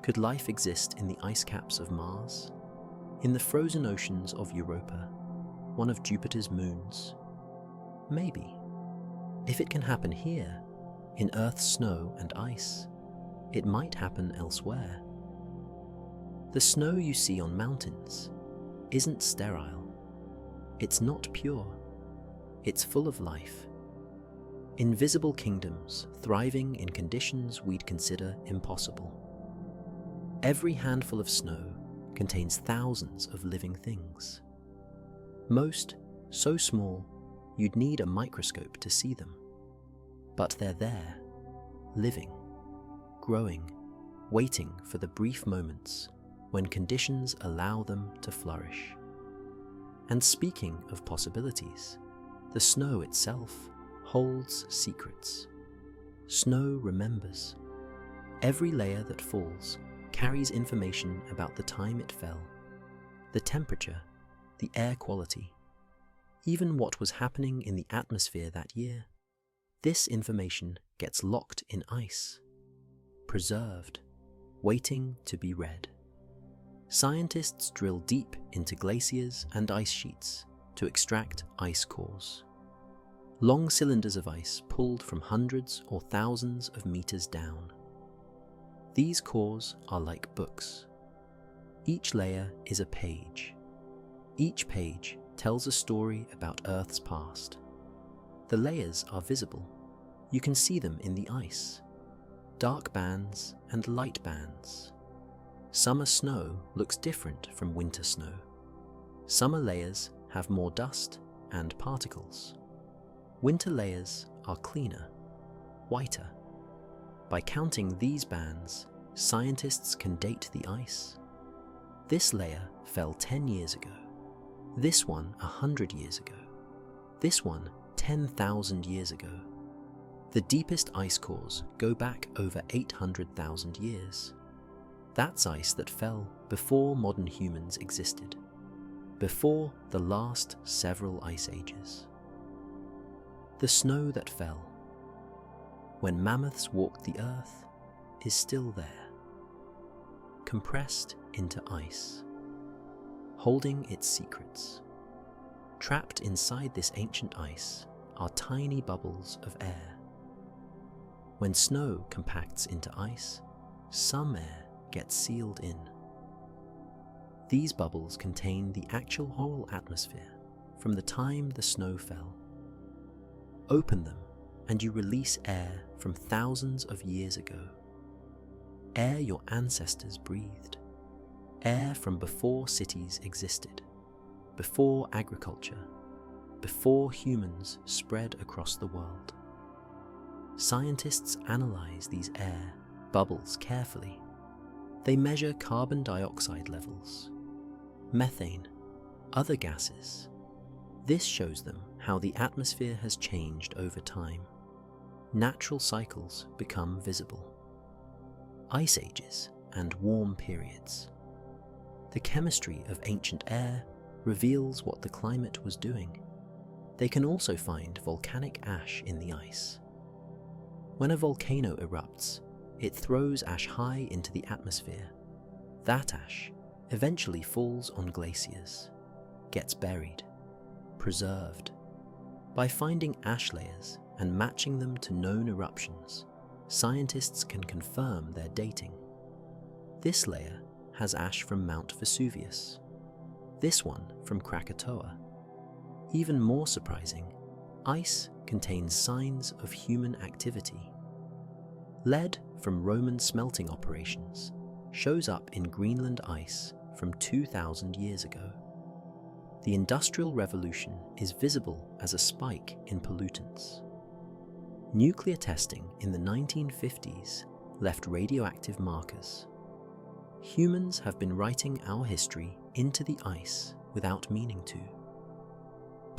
Could life exist in the ice caps of Mars? In the frozen oceans of Europa, one of Jupiter's moons? Maybe. If it can happen here, in Earth's snow and ice, it might happen elsewhere. The snow you see on mountains isn't sterile. It's not pure. It's full of life. Invisible kingdoms thriving in conditions we'd consider impossible. Every handful of snow contains thousands of living things. Most so small you'd need a microscope to see them. But they're there, living, growing, waiting for the brief moments when conditions allow them to flourish. And speaking of possibilities, the snow itself holds secrets. Snow remembers. Every layer that falls carries information about the time it fell, the temperature, the air quality, even what was happening in the atmosphere that year. This information gets locked in ice, preserved, waiting to be read. Scientists drill deep into glaciers and ice sheets to extract ice cores. Long cylinders of ice pulled from hundreds or thousands of meters down. These cores are like books. Each layer is a page. Each page tells a story about Earth's past. The layers are visible. You can see them in the ice. Dark bands and light bands. Summer snow looks different from winter snow. Summer layers have more dust and particles. Winter layers are cleaner, whiter. By counting these bands, scientists can date the ice. This layer fell 10 years ago. This one 100 years ago. This one 10,000 years ago. The deepest ice cores go back over 800,000 years. That's ice that fell before modern humans existed, before the last several ice ages. The snow that fell, when mammoths walked the earth, is still there, compressed into ice, holding its secrets. Trapped inside this ancient ice are tiny bubbles of air. When snow compacts into ice, some air gets sealed in. These bubbles contain the actual whole atmosphere from the time the snow fell. Open them and you release air from thousands of years ago. Air your ancestors breathed. Air from before cities existed, before agriculture, before humans spread across the world. Scientists analyze these air bubbles carefully. They measure carbon dioxide levels, methane, other gases. This shows them how the atmosphere has changed over time. Natural cycles become visible. Ice ages and warm periods. The chemistry of ancient air reveals what the climate was doing. They can also find volcanic ash in the ice. When a volcano erupts, it throws ash high into the atmosphere. That ash eventually falls on glaciers, gets buried, preserved. By finding ash layers and matching them to known eruptions, scientists can confirm their dating. This layer has ash from Mount Vesuvius, this one from Krakatoa. Even more surprising, ice contains signs of human activity. Lead from Roman smelting operations shows up in Greenland ice from 2,000 years ago. The Industrial Revolution is visible as a spike in pollutants. Nuclear testing in the 1950s left radioactive markers. Humans have been writing our history into the ice without meaning to.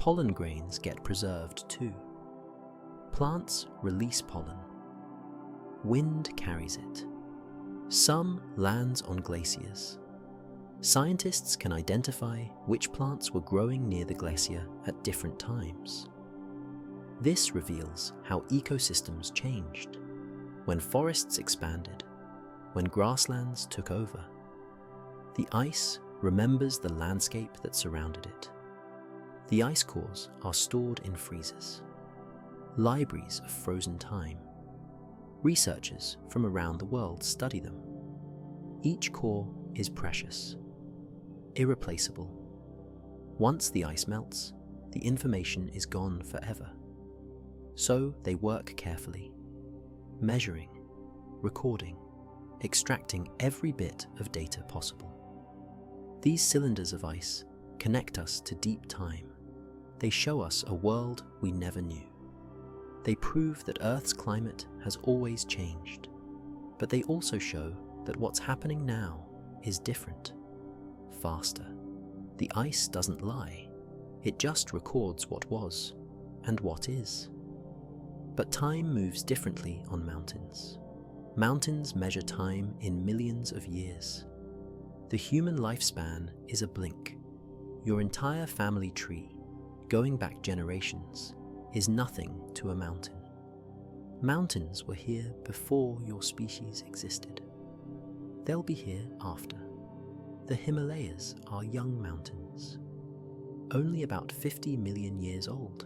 Pollen grains get preserved too. Plants release pollen. Wind carries it. Some lands on glaciers. Scientists can identify which plants were growing near the glacier at different times. This reveals how ecosystems changed, when forests expanded, when grasslands took over. The ice remembers the landscape that surrounded it. The ice cores are stored in freezers, libraries of frozen time. Researchers from around the world study them. Each core is precious, irreplaceable. Once the ice melts, the information is gone forever. So they work carefully, measuring, recording, extracting every bit of data possible. These cylinders of ice connect us to deep time. They show us a world we never knew. They prove that Earth's climate has always changed, but they also show that what's happening now is different, faster. The ice doesn't lie, it just records what was and what is. But time moves differently on mountains. Mountains measure time in millions of years. The human lifespan is a blink. Your entire family tree, going back generations, is nothing to a mountain. Mountains were here before your species existed. They'll be here after. The Himalayas are young mountains, only about 50 million years old.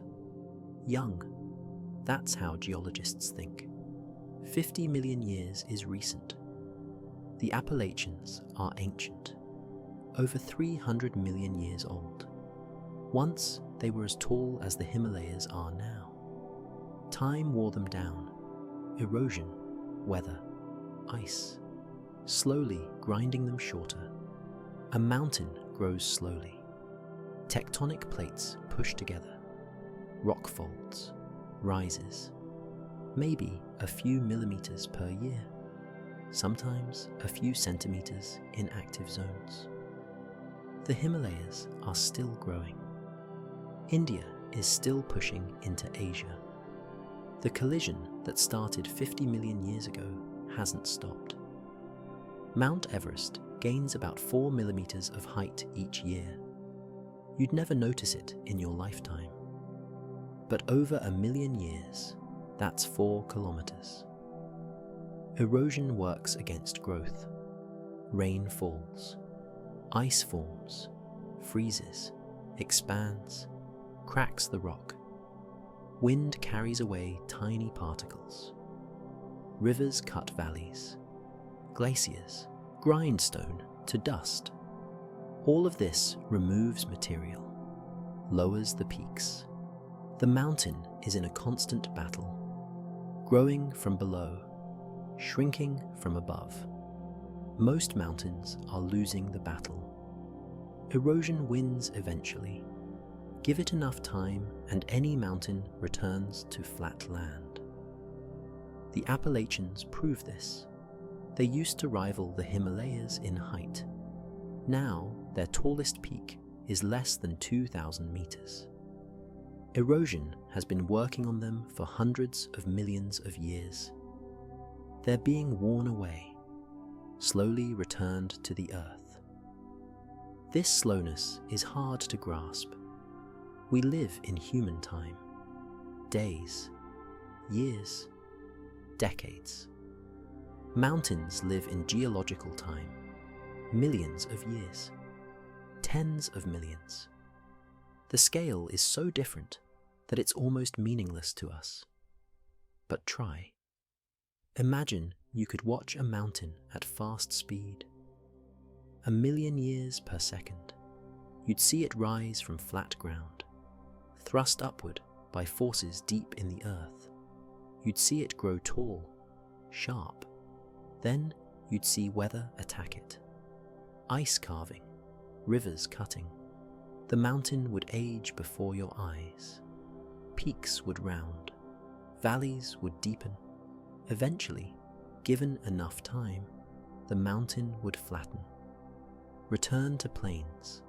Young, that's how geologists think. 50 million years is recent. The Appalachians are ancient, over 300 million years old. Once they were as tall as the Himalayas are now. Time wore them down. Erosion, weather, ice, slowly grinding them shorter. A mountain grows slowly. Tectonic plates push together. Rock folds, rises, maybe a few millimeters per year, sometimes a few centimeters in active zones. The Himalayas are still growing. India is still pushing into Asia. The collision that started 50 million years ago hasn't stopped. Mount Everest gains about 4 millimeters of height each year. You'd never notice it in your lifetime. But over 1 million years, that's 4 kilometers. Erosion works against growth. Rain falls. Ice forms, freezes, expands, cracks the rock. Wind carries away tiny particles. Rivers cut valleys. Glaciers grind stone to dust. All of this removes material, lowers the peaks. The mountain is in a constant battle, growing from below, shrinking from above. Most mountains are losing the battle. Erosion wins eventually. Give it enough time and any mountain returns to flat land. The Appalachians prove this. They used to rival the Himalayas in height. Now, their tallest peak is less than 2,000 meters. Erosion has been working on them for hundreds of millions of years. They're being worn away, slowly returned to the earth. This slowness is hard to grasp. We live in human time. Days, years, decades. Mountains live in geological time, millions of years, tens of millions. The scale is so different that it's almost meaningless to us. But try. Imagine you could watch a mountain at fast speed. 1 million years per second. You'd see it rise from flat ground, thrust upward by forces deep in the earth. You'd see it grow tall, sharp. Then you'd see weather attack it. Ice carving, rivers cutting. The mountain would age before your eyes. Peaks would round. Valleys would deepen. Eventually, given enough time, the mountain would flatten. Return to plains.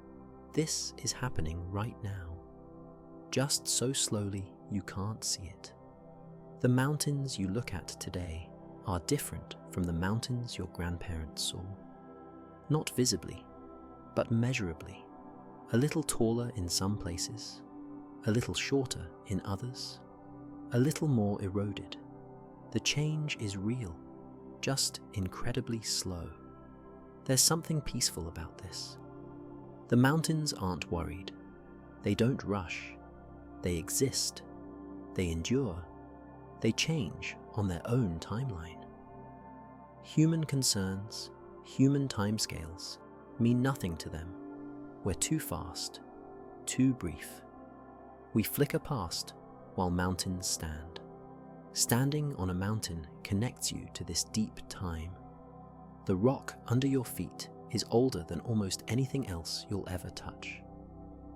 This is happening right now. just so slowly you can't see it. The mountains you look at today are different from the mountains your grandparents saw. Not visibly, but measurably. A little taller in some places, a little shorter in others, a little more eroded. The change is real, just incredibly slow. There's something peaceful about this. The mountains aren't worried. They don't rush. They exist. They endure. They change on their own timeline. Human concerns, human timescales mean nothing to them. We're too fast, too brief. We flicker past while mountains stand. Standing on a mountain connects you to this deep time. The rock under your feet is older than almost anything else you'll ever touch.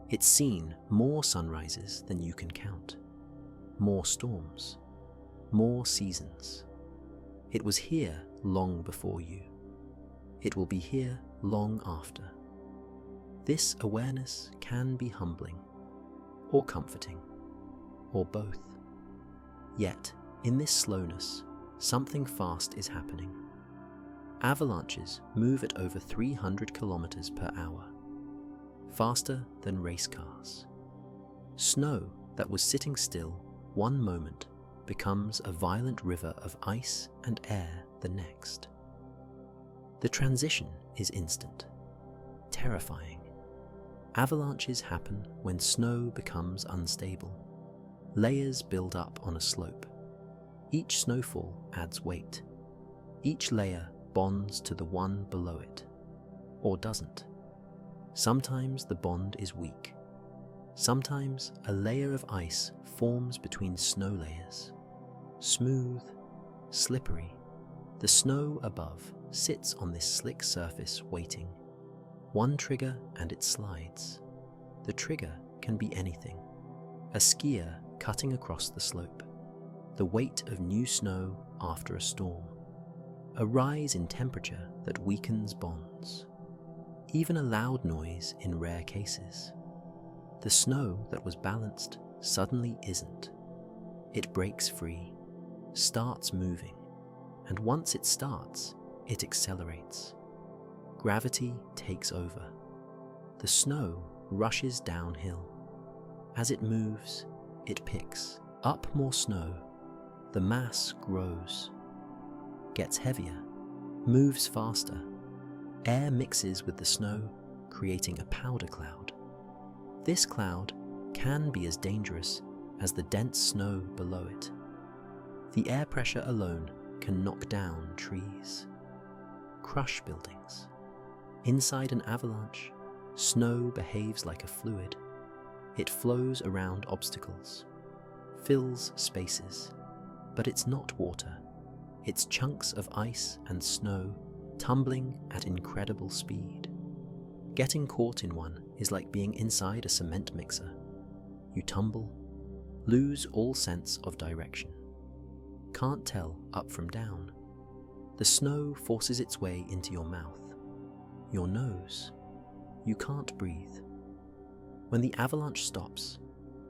It's seen more sunrises than you can count, more storms, more seasons. It was here long before you. It will be here long after. This awareness can be humbling, or comforting, or both. Yet, in this slowness, something fast is happening. Avalanches move at over 300 kilometers per hour, faster than race cars. Snow that was sitting still one moment becomes a violent river of ice and air the next. The transition is instant, terrifying. Avalanches happen when snow becomes unstable. Layers build up on a slope. Each snowfall adds weight. Each layer bonds to the one below it, or doesn't. Sometimes the bond is weak. Sometimes a layer of ice forms between snow layers. Smooth, slippery, the snow above sits on this slick surface waiting. One trigger and it slides. The trigger can be anything. A skier cutting across the slope. The weight of new snow after a storm. A rise in temperature that weakens bonds. Even a loud noise in rare cases. The snow that was balanced suddenly isn't. It breaks free, starts moving, and once it starts, it accelerates. Gravity takes over. The snow rushes downhill. As it moves, it picks up more snow. The mass grows, gets heavier, moves faster. Air mixes with the snow, creating a powder cloud. This cloud can be as dangerous as the dense snow below it. The air pressure alone can knock down trees, crush buildings. Inside an avalanche, snow behaves like a fluid. It flows around obstacles, fills spaces, but it's not water. It's chunks of ice and snow tumbling at incredible speed. Getting caught in one is like being inside a cement mixer. You tumble, lose all sense of direction. Can't tell up from down. The snow forces its way into your mouth, your nose. You can't breathe. When the avalanche stops,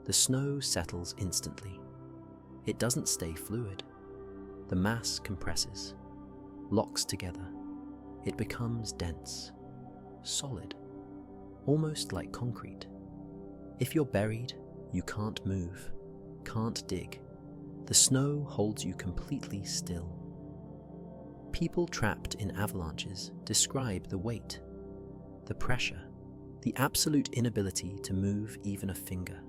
the snow settles instantly. It doesn't stay fluid. The mass compresses, locks together. It becomes dense, solid, almost like concrete. If you're buried, you can't move, can't dig. The snow holds you completely still. People trapped in avalanches describe the weight, the pressure, the absolute inability to move even a finger.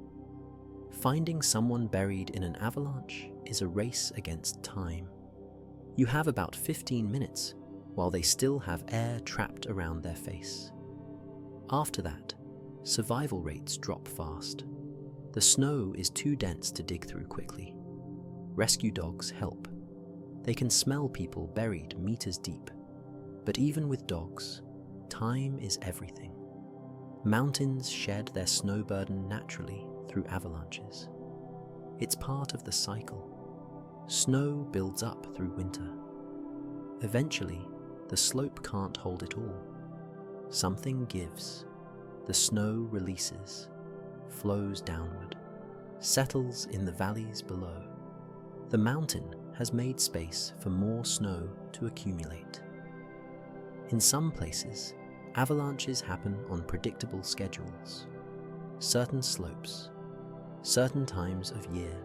Finding someone buried in an avalanche is a race against time. You have about 15 minutes while they still have air trapped around their face. After that, survival rates drop fast. The snow is too dense to dig through quickly. Rescue dogs help. They can smell people buried meters deep. But even with dogs, time is everything. Mountains shed their snow burden naturally through avalanches. It's part of the cycle. Snow builds up through winter. Eventually, the slope can't hold it all. Something gives. The snow releases, flows downward. settles in the valleys below. The mountain has made space for more snow to accumulate. In some places, avalanches happen on predictable schedules. Certain slopes, certain times of year.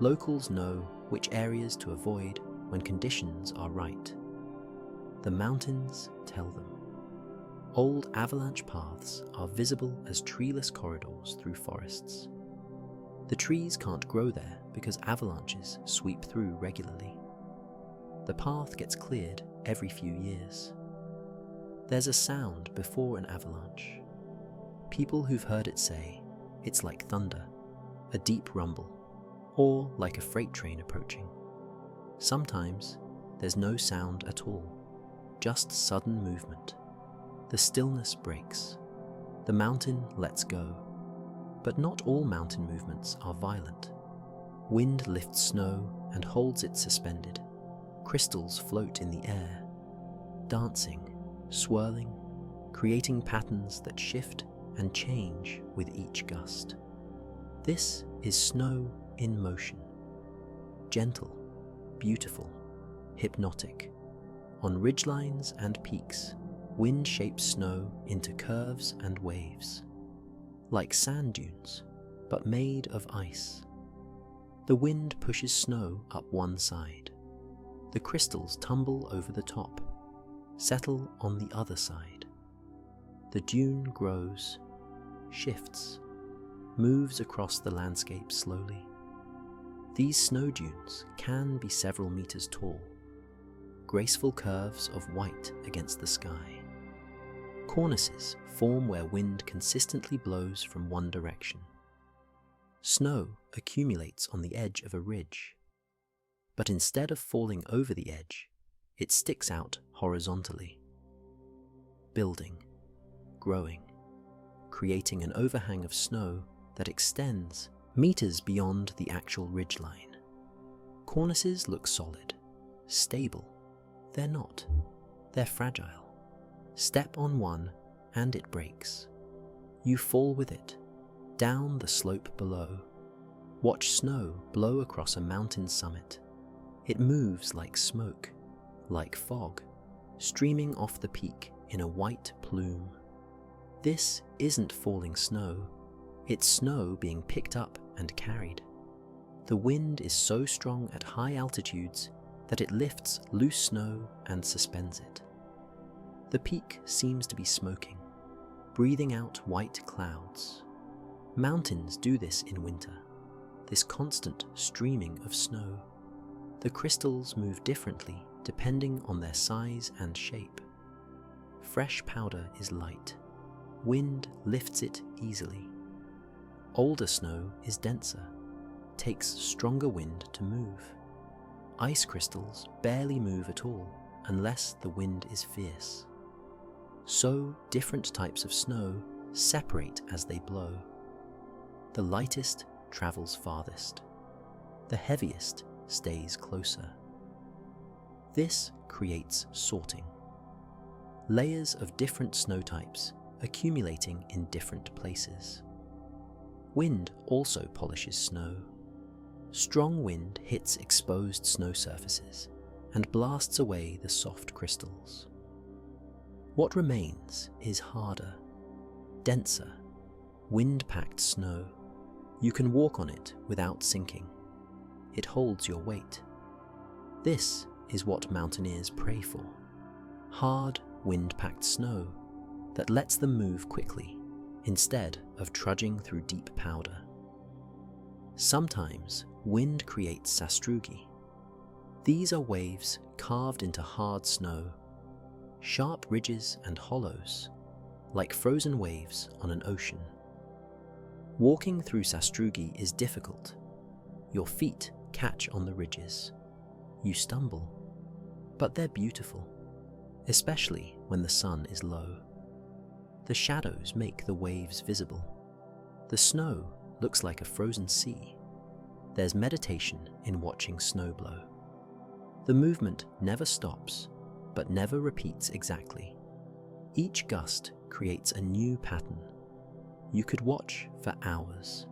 Locals know which areas to avoid when conditions are right. The mountains tell them. Old avalanche paths are visible as treeless corridors through forests. The trees can't grow there because avalanches sweep through regularly. The path gets cleared every few years. There's a sound before an avalanche. People who've heard it say it's like thunder, a deep rumble, or like a freight train approaching. Sometimes there's no sound at all, just sudden movement. The stillness breaks. The mountain lets go. But not all mountain movements are violent. Wind lifts snow and holds it suspended. Crystals float in the air, dancing, swirling, creating patterns that shift and change with each gust. This is snow in motion. Gentle, beautiful, hypnotic. On ridgelines and peaks, wind shapes snow into curves and waves. Like sand dunes, but made of ice. The wind pushes snow up one side. The crystals tumble over the top, settle on the other side. The dune grows, shifts, moves across the landscape slowly. These snow dunes can be several meters tall, graceful curves of white against the sky. Cornices form where wind consistently blows from one direction. Snow accumulates on the edge of a ridge, but instead of falling over the edge, it sticks out horizontally, building, growing, creating an overhang of snow that extends meters beyond the actual ridgeline. Cornices look solid, stable. They're not. They're fragile. Step on one and it breaks. You fall with it, down the slope below. Watch snow blow across a mountain summit. It moves like smoke, like fog, streaming off the peak in a white plume. This isn't falling snow, it's snow being picked up and carried. The wind is so strong at high altitudes that it lifts loose snow and suspends it. The peak seems to be smoking, breathing out white clouds. Mountains do this in winter, this constant streaming of snow. The crystals move differently depending on their size and shape. Fresh powder is light. Wind lifts it easily. Older snow is denser, takes stronger wind to move. Ice crystals barely move at all unless the wind is fierce. So different types of snow separate as they blow. The lightest travels farthest. The heaviest stays closer. This creates sorting. Layers of different snow types accumulating in different places. Wind also polishes snow. Strong wind hits exposed snow surfaces and blasts away the soft crystals. What remains is harder, denser, wind-packed snow. You can walk on it without sinking. It holds your weight. This is what mountaineers pray for. Hard, wind-packed snow that lets them move quickly instead of trudging through deep powder. Sometimes wind creates sastrugi. These are waves carved into hard snow, sharp ridges and hollows, like frozen waves on an ocean. Walking through sastrugi is difficult. Your feet catch on the ridges. You stumble, but they're beautiful, especially when the sun is low. The shadows make the waves visible. The snow looks like a frozen sea. There's meditation in watching snow blow. The movement never stops, but never repeats exactly. Each gust creates a new pattern. You could watch for hours.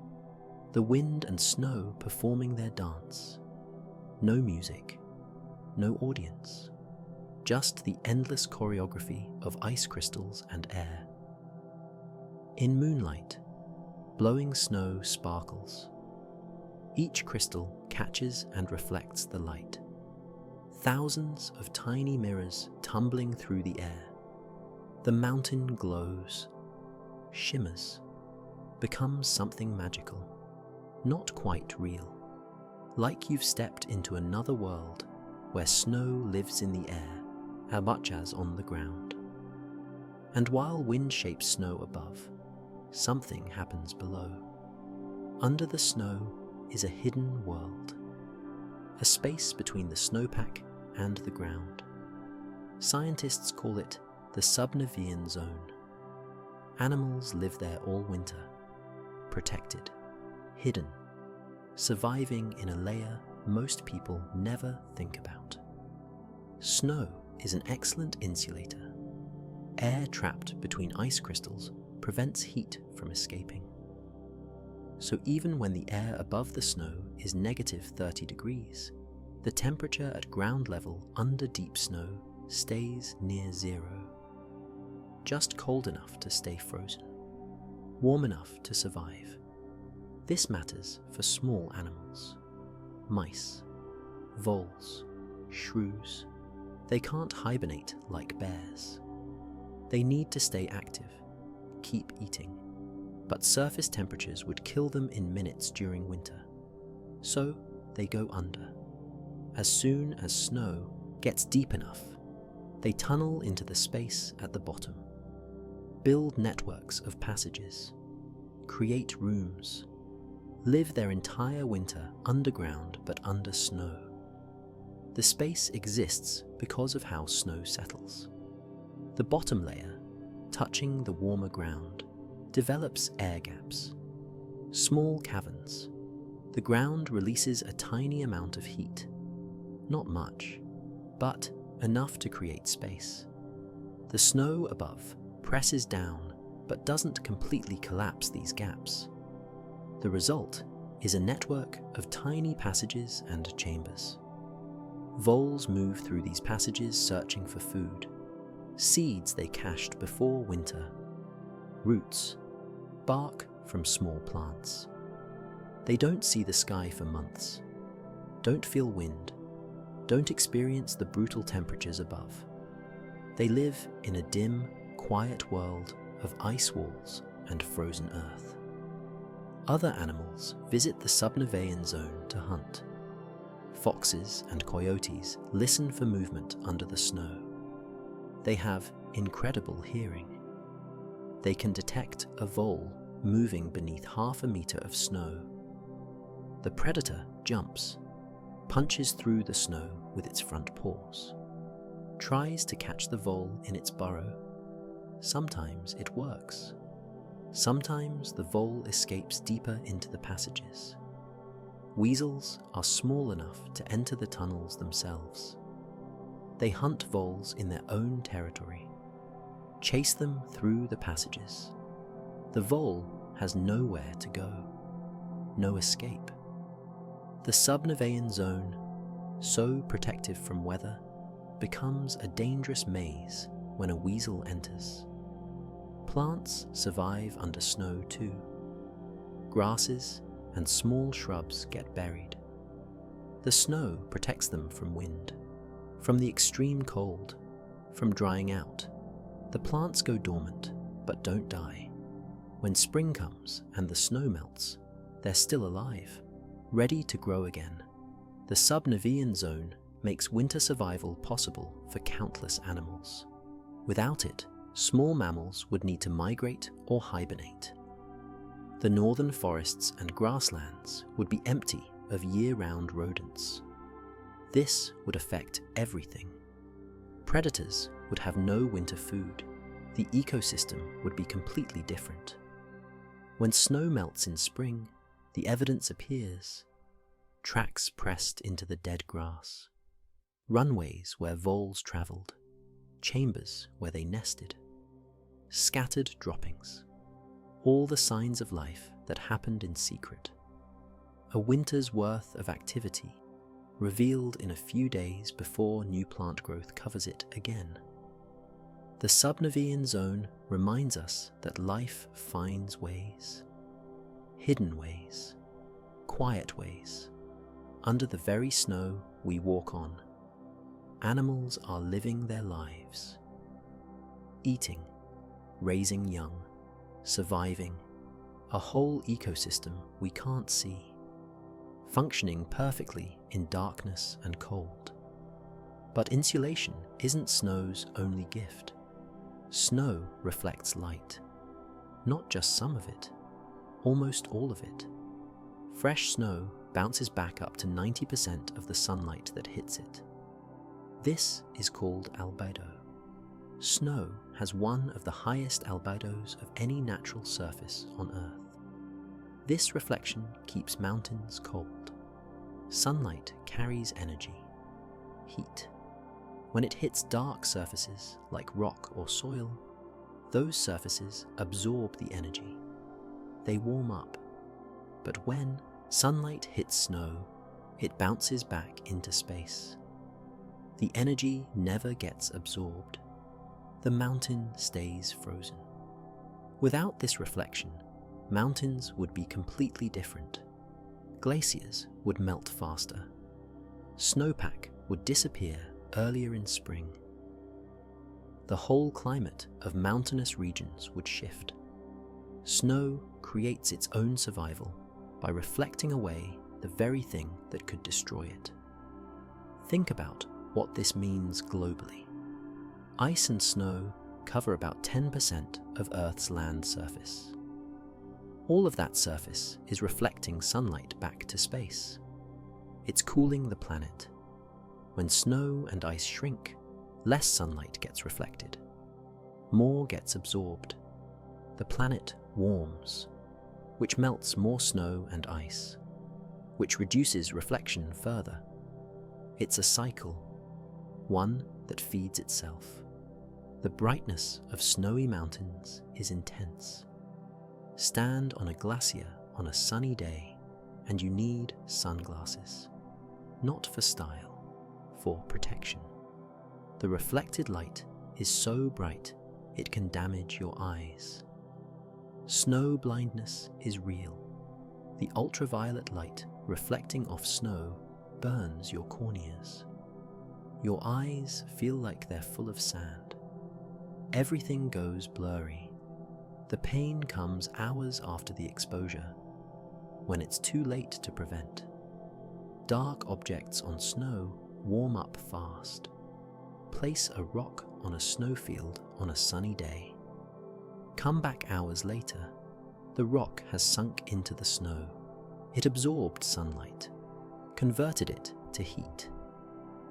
the wind and snow performing their dance. No music, no audience, just the endless choreography of ice crystals and air. In moonlight, blowing snow sparkles. Each crystal catches and reflects the light. Thousands of tiny mirrors tumbling through the air. The mountain glows, shimmers, becomes something magical, not quite real. Like you've stepped into another world where snow lives in the air as much as on the ground. And while wind shapes snow above, something happens below. Under the snow is a hidden world, a space between the snowpack and the ground. Scientists call it the subnivean zone. Animals live there all winter, protected, hidden, surviving in a layer most people never think about. Snow is an excellent insulator. Air trapped between ice crystals prevents heat from escaping. So even when the air above the snow is -30 degrees, the temperature at ground level under deep snow stays near zero. Just cold enough to stay frozen, warm enough to survive. This matters for small animals. Mice, voles, shrews. They can't hibernate like bears. They need to stay active, keep eating. But surface temperatures would kill them in minutes during winter. So they go under. As soon as snow gets deep enough, they tunnel into the space at the bottom, build networks of passages, create rooms, live their entire winter underground but under snow. The space exists because of how snow settles. The bottom layer, touching the warmer ground, develops air gaps, small caverns. The ground releases a tiny amount of heat, not much, but enough to create space. The snow above presses down but doesn't completely collapse these gaps. The result is a network of tiny passages and chambers. Voles move through these passages searching for food, seeds they cached before winter, roots, bark from small plants. They don't see the sky for months, don't feel wind, don't experience the brutal temperatures above. They live in a dim, quiet world of ice walls and frozen earth. Other animals visit the subnivean zone to hunt. Foxes and coyotes listen for movement under the snow. They have incredible hearing. They can detect a vole moving beneath half a meter of snow. The predator jumps, punches through the snow with its front paws, tries to catch the vole in its burrow. Sometimes it works. Sometimes the vole escapes deeper into the passages. Weasels are small enough to enter the tunnels themselves. They hunt voles in their own territory, chase them through the passages. The vole has nowhere to go, no escape. The subnivean zone, so protective from weather, becomes a dangerous maze when a weasel enters. Plants survive under snow too. Grasses and small shrubs get buried. The snow protects them from wind, from the extreme cold, from drying out. The plants go dormant, but don't die. When spring comes and the snow melts, they're still alive, ready to grow again. The subnivean zone makes winter survival possible for countless animals. Without it, small mammals would need to migrate or hibernate. The northern forests and grasslands would be empty of year-round rodents. This would affect everything. Predators would have no winter food. The ecosystem would be completely different. When snow melts in spring, the evidence appears. Tracks pressed into the dead grass, runways where voles travelled, chambers where they nested, scattered droppings, all the signs of life that happened in secret. a winter's worth of activity revealed in a few days before new plant growth covers it again. The subnivean zone reminds us that life finds ways, hidden ways, quiet ways, under the very snow we walk on. Animals are living their lives, eating, raising young, surviving, a whole ecosystem we can't see, functioning perfectly in darkness and cold. But insulation isn't snow's only gift. Snow reflects light, not just some of it, almost all of it. Fresh snow bounces back up to 90% of the sunlight that hits it. This is called albedo. Snow has one of the highest albedos of any natural surface on Earth. This reflection keeps mountains cold. Sunlight carries energy, heat. When it hits dark surfaces like rock or soil, those surfaces absorb the energy. They warm up. But when sunlight hits snow, it bounces back into space. The energy never gets absorbed. The mountain stays frozen. Without this reflection, mountains would be completely different. Glaciers would melt faster. Snowpack would disappear earlier in spring. The whole climate of mountainous regions would shift. Snow creates its own survival by reflecting away the very thing that could destroy it. Think about what this means globally. Ice and snow cover about 10% of Earth's land surface. All of that surface is reflecting sunlight back to space. It's cooling the planet. When snow and ice shrink, less sunlight gets reflected. More gets absorbed. The planet warms, which melts more snow and ice, which reduces reflection further. It's a cycle, one that feeds itself. The brightness of snowy mountains is intense. Stand on a glacier on a sunny day and you need sunglasses, not for style, for protection. The reflected light is so bright it can damage your eyes. Snow blindness is real. The ultraviolet light reflecting off snow burns your corneas. Your eyes feel like they're full of sand. Everything goes blurry. The pain comes hours after the exposure, when it's too late to prevent. Dark objects on snow warm up fast. Place a rock on a snowfield on a sunny day. Come back hours later. The rock has sunk into the snow. It absorbed sunlight, converted it to heat.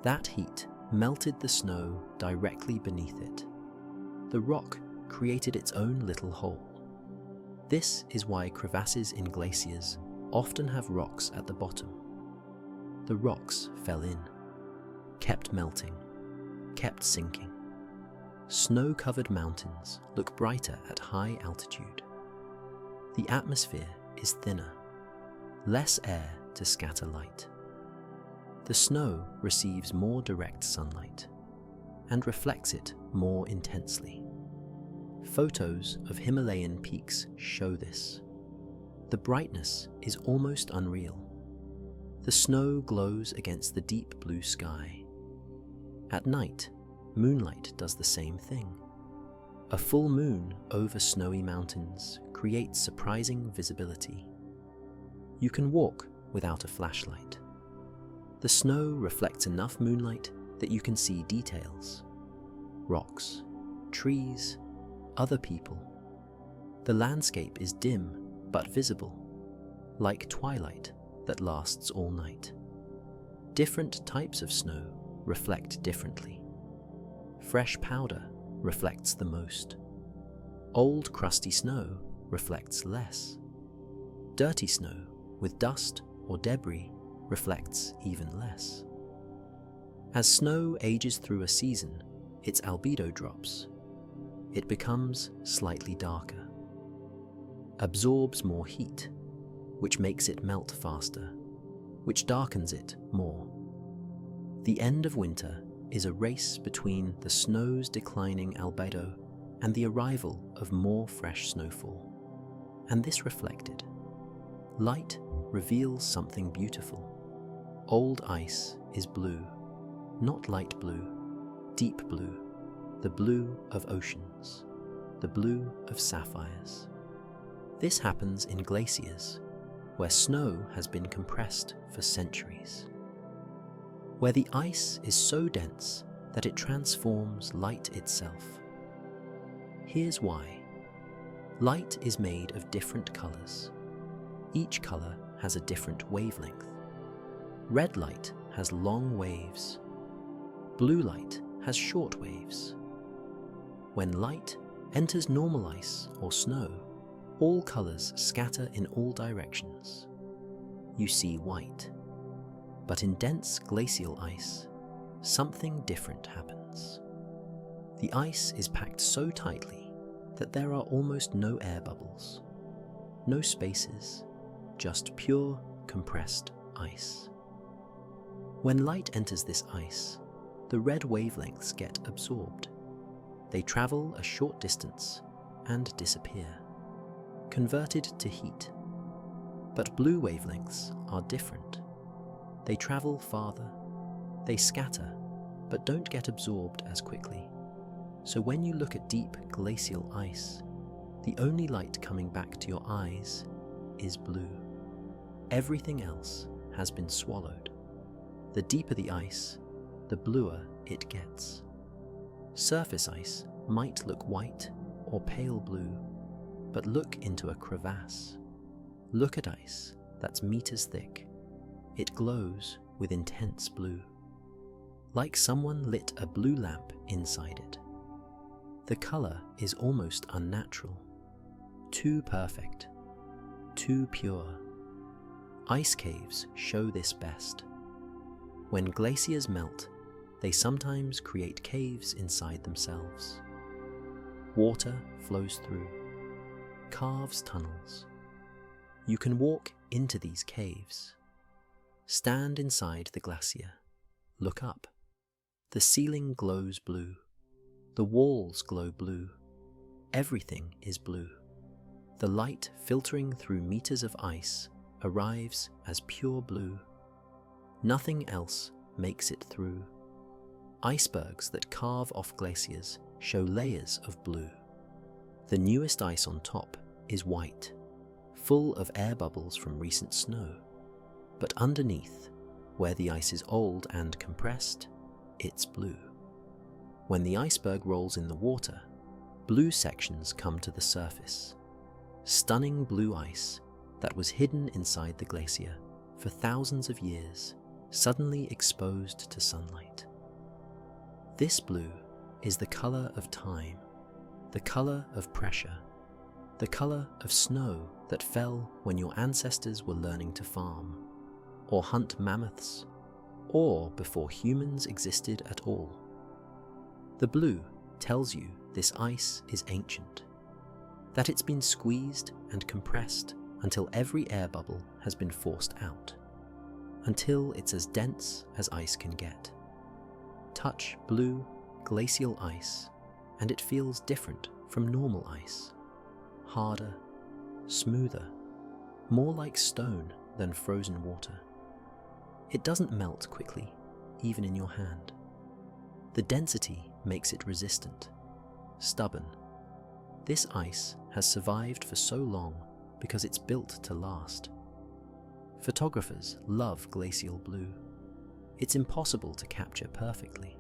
That heat melted the snow directly beneath it. The rock created its own little hole. This is why crevasses in glaciers often have rocks at the bottom. The rocks fell in, kept melting, kept sinking. Snow-covered mountains look brighter at high altitude. The atmosphere is thinner, less air to scatter light. The snow receives more direct sunlight and reflects it more intensely. Photos of Himalayan peaks show this. The brightness is almost unreal. The snow glows against the deep blue sky. At night, moonlight does the same thing. A full moon over snowy mountains creates surprising visibility. You can walk without a flashlight. The snow reflects enough moonlight that you can see details. Rocks, trees, other people. The landscape is dim but visible, like twilight that lasts all night. Different types of snow reflect differently. Fresh powder reflects the most. Old crusty snow reflects less. Dirty snow with dust or debris reflects even less. As snow ages through a season, its albedo drops. It becomes slightly darker, absorbs more heat, which makes it melt faster, which darkens it more. The end of winter is a race between the snow's declining albedo and the arrival of more fresh snowfall. And this reflected. Light reveals something beautiful. Old ice is blue, not light blue, deep blue, the blue of oceans, the blue of sapphires. This happens in glaciers, where snow has been compressed for centuries, where the ice is so dense that it transforms light itself. Here's why. Light is made of different colors. Each color has a different wavelength. Red light has long waves. Blue light has short waves. When light enters normal ice or snow, all colors scatter in all directions. You see white. But in dense glacial ice, something different happens. The ice is packed so tightly that there are almost no air bubbles, no spaces, just pure, compressed ice. When light enters this ice, the red wavelengths get absorbed. They travel a short distance and disappear, converted to heat. But blue wavelengths are different. They travel farther, they scatter, but don't get absorbed as quickly. So when you look at deep glacial ice, the only light coming back to your eyes is blue. Everything else has been swallowed. The deeper the ice, the bluer it gets. Surface ice might look white or pale blue, but look into a crevasse. Look at ice that's meters thick. It glows with intense blue, like someone lit a blue lamp inside it. The color is almost unnatural, too perfect, too pure. Ice caves show this best. When glaciers melt, they sometimes create caves inside themselves. Water flows through, carves tunnels. You can walk into these caves. Stand inside the glacier. Look up. The ceiling glows blue. The walls glow blue. Everything is blue. The light filtering through meters of ice arrives as pure blue. Nothing else makes it through. Icebergs that carve off glaciers show layers of blue. The newest ice on top is white, full of air bubbles from recent snow. But underneath, where the ice is old and compressed, it's blue. When the iceberg rolls in the water, blue sections come to the surface. Stunning blue ice that was hidden inside the glacier for thousands of years, suddenly exposed to sunlight. This blue is the color of time, the color of pressure, the color of snow that fell when your ancestors were learning to farm, or hunt mammoths, or before humans existed at all. The blue tells you this ice is ancient, that it's been squeezed and compressed until every air bubble has been forced out, until it's as dense as ice can get. Touch blue, glacial ice, and it feels different from normal ice. Harder, smoother, more like stone than frozen water. It doesn't melt quickly, even in your hand. The density makes it resistant, stubborn. This ice has survived for so long because it's built to last. Photographers love glacial blue. It's impossible to capture perfectly.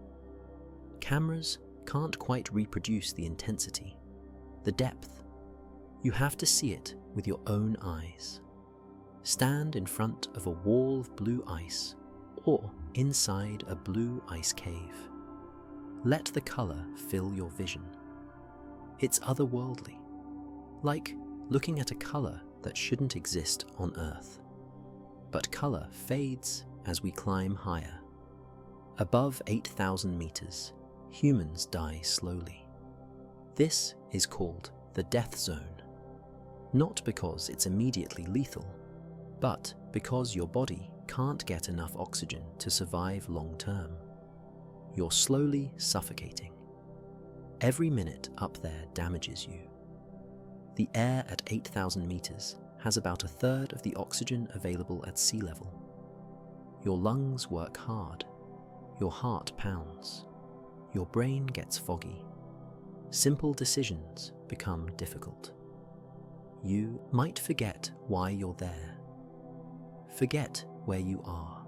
Cameras can't quite reproduce the intensity, the depth. You have to see it with your own eyes. Stand in front of a wall of blue ice or inside a blue ice cave. Let the color fill your vision. It's otherworldly, like looking at a color that shouldn't exist on Earth. But color fades as we climb higher. Above 8,000 meters, humans die slowly. This is called the death zone, not because it's immediately lethal, but because your body can't get enough oxygen to survive long term. You're slowly suffocating. Every minute up there damages you. The air at 8,000 meters has about a third of the oxygen available at sea level. Your lungs work hard. Your heart pounds. Your brain gets foggy. Simple decisions become difficult. You might forget why you're there. Forget where you are.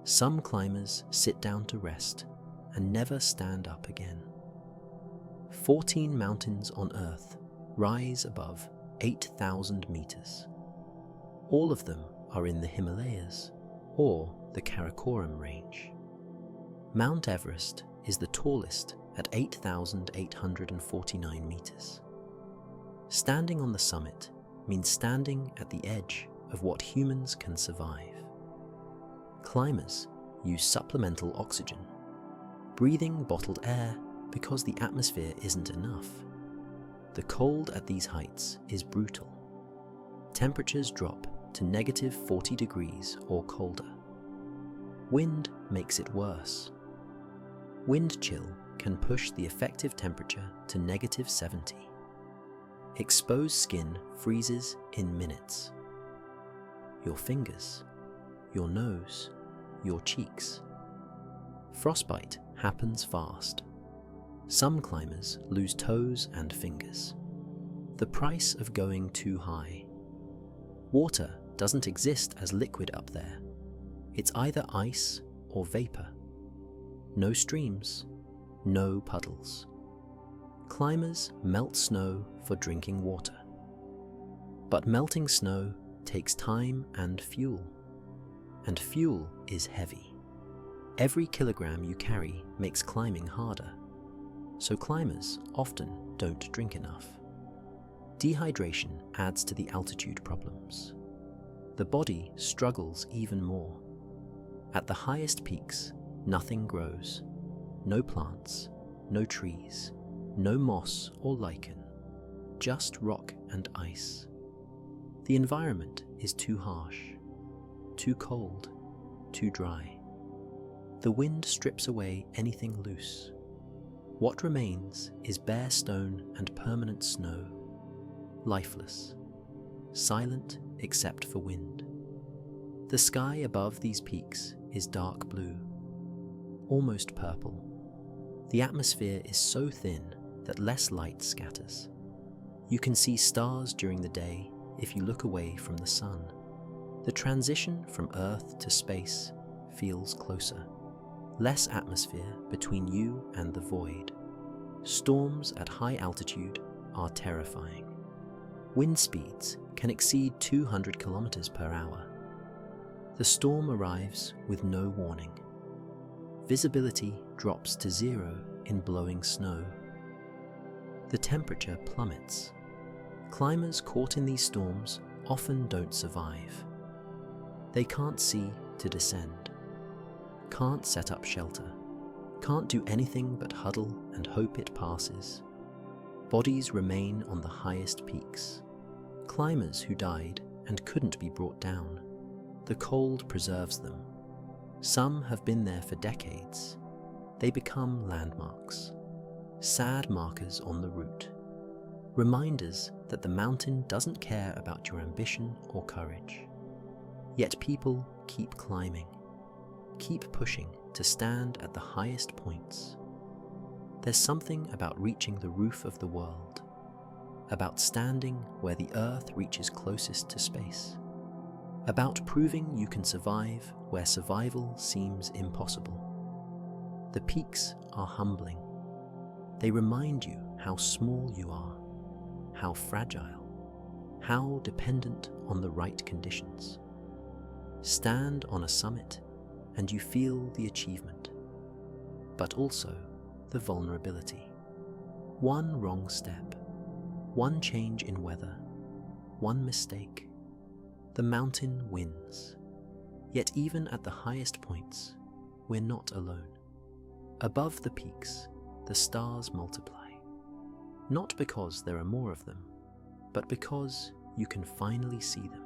Some climbers sit down to rest and never stand up again. 14 mountains on Earth rise above 8,000 meters. All of them are in the Himalayas or the Karakoram range. Mount Everest is the tallest at 8,849 meters. Standing on the summit means standing at the edge of what humans can survive. Climbers use supplemental oxygen, breathing bottled air because the atmosphere isn't enough. The cold at these heights is brutal. Temperatures drop to -40 degrees or colder. Wind makes it worse. Wind chill can push the effective temperature to -70. Exposed skin freezes in minutes. Your fingers, your nose, your cheeks. Frostbite happens fast. Some climbers lose toes and fingers. The price of going too high. Water doesn't exist as liquid up there. It's either ice or vapor. No streams, no puddles. Climbers melt snow for drinking water. But melting snow takes time and fuel is heavy. Every kilogram you carry makes climbing harder, so climbers often don't drink enough. Dehydration adds to the altitude problems. The body struggles even more. At the highest peaks, nothing grows. No plants, no trees, no moss or lichen, just rock and ice. The environment is too harsh, too cold, too dry. The wind strips away anything loose. What remains is bare stone and permanent snow, lifeless, silent except for wind. The sky above these peaks is dark blue, almost purple. The atmosphere is so thin that less light scatters. You can see stars during the day if you look away from the sun. The transition from Earth to space feels closer. Less atmosphere between you and the void. Storms at high altitude are terrifying. Wind speeds can exceed 200 kilometers per hour. The storm arrives with no warning. Visibility drops to zero in blowing snow. The temperature plummets. Climbers caught in these storms often don't survive. They can't see to descend, can't set up shelter, can't do anything but huddle and hope it passes. Bodies remain on the highest peaks. Climbers who died and couldn't be brought down. The cold preserves them. Some have been there for decades. They become landmarks, sad markers on the route, reminders that the mountain doesn't care about your ambition or courage. Yet people keep climbing, keep pushing to stand at the highest points. There's something about reaching the roof of the world, about standing where the Earth reaches closest to space, about proving you can survive where survival seems impossible. The peaks are humbling. They remind you how small you are, how fragile, how dependent on the right conditions. Stand on a summit and you feel the achievement, but also the vulnerability. One wrong step, one change in weather, one mistake, the mountain wins. Yet even at the highest points, we're not alone. Above the peaks, the stars multiply. Not because there are more of them, but because you can finally see them.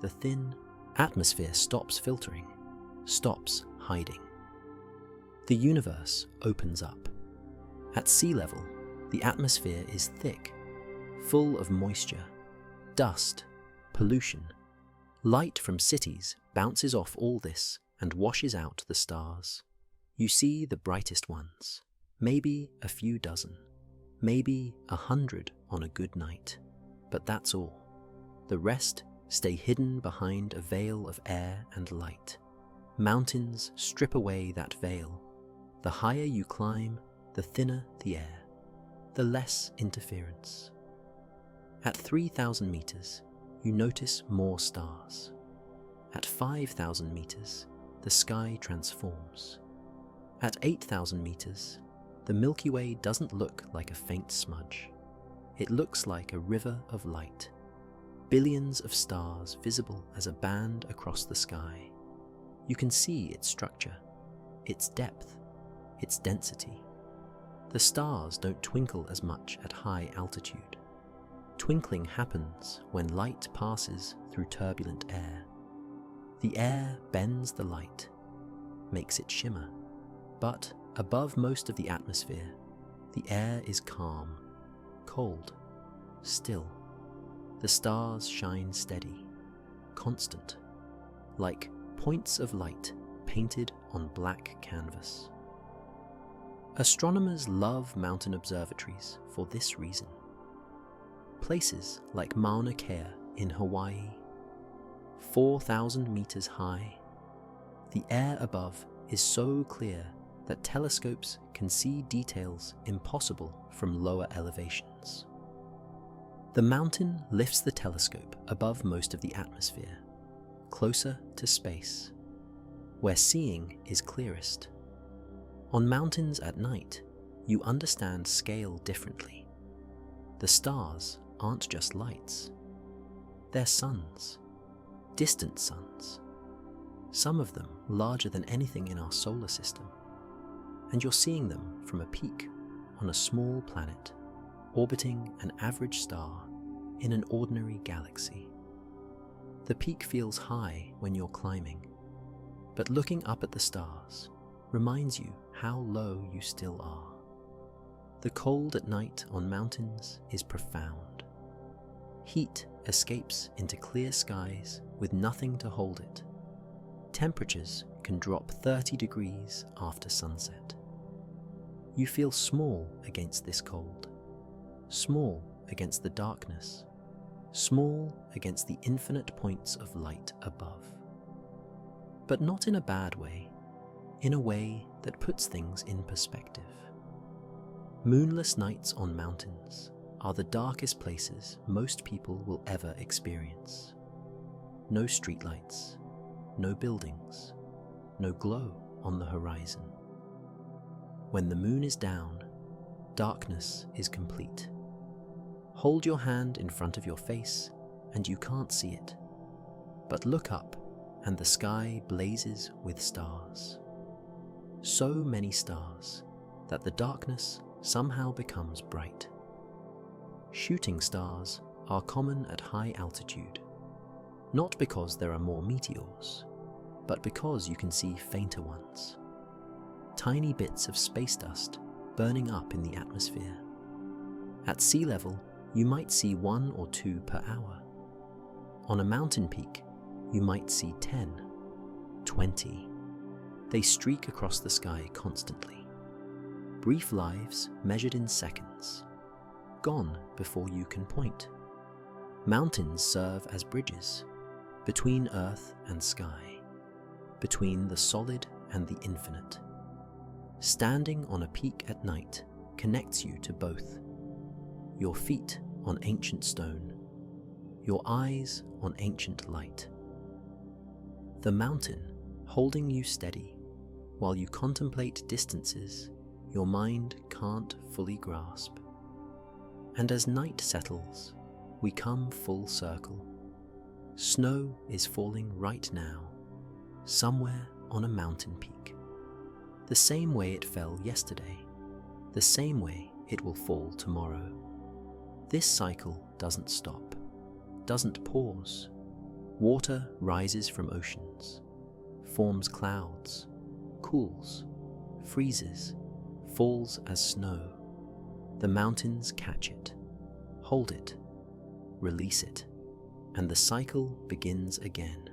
the thin atmosphere stops filtering, stops hiding. The universe opens up. At sea level, the atmosphere is thick, full of moisture, dust, pollution. Light from cities bounces off all this and washes out the stars. You see the brightest ones, maybe a few dozen, maybe 100 on a good night, but that's all. The rest stay hidden behind a veil of air and light. Mountains strip away that veil. The higher you climb, the thinner the air, the less interference. At 3,000 meters, you notice more stars. At 5,000 meters, the sky transforms. At 8,000 meters, the Milky Way doesn't look like a faint smudge. It looks like a river of light. Billions of stars visible as a band across the sky. You can see its structure, its depth, its density. The stars don't twinkle as much at high altitude. Twinkling happens when light passes through turbulent air. The air bends the light, makes it shimmer. But above most of the atmosphere, the air is calm, cold, still. The stars shine steady, constant, like points of light painted on black canvas. Astronomers love mountain observatories for this reason. Places like Mauna Kea in Hawaii, 4,000 meters high, the air above is so clear that telescopes can see details impossible from lower elevations. The mountain lifts the telescope above most of the atmosphere, closer to space, where seeing is clearest. On mountains at night, you understand scale differently. The stars aren't just lights. They're suns, distant suns, some of them larger than anything in our solar system. And you're seeing them from a peak on a small planet, orbiting an average star in an ordinary galaxy. The peak feels high when you're climbing, but looking up at the stars reminds you how low you still are. The cold at night on mountains is profound. Heat escapes into clear skies with nothing to hold it. Temperatures can drop 30 degrees after sunset. You feel small against this cold, small against the darkness, small against the infinite points of light above. But not in a bad way, in a way that puts things in perspective. Moonless nights on mountains are the darkest places most people will ever experience. No streetlights, no buildings, no glow on the horizon. When the moon is down, darkness is complete. Hold your hand in front of your face and you can't see it. But look up and the sky blazes with stars. So many stars that the darkness somehow becomes bright. Shooting stars are common at high altitude, not because there are more meteors, but because you can see fainter ones. Tiny bits of space dust burning up in the atmosphere. At sea level, you might see 1 or 2 per hour. On a mountain peak, you might see 10, 20. They streak across the sky constantly. Brief lives measured in seconds, gone before you can point. Mountains serve as bridges between earth and sky, between the solid and the infinite. Standing on a peak at night connects you to both. Your feet on ancient stone, your eyes on ancient light. The mountain holding you steady while you contemplate distances your mind can't fully grasp. And as night settles, we come full circle. Snow is falling right now, somewhere on a mountain peak. The same way it fell yesterday, the same way it will fall tomorrow. This cycle doesn't stop, doesn't pause. Water rises from oceans, forms clouds, cools, freezes, falls as snow. The mountains catch it, hold it, release it, and the cycle begins again.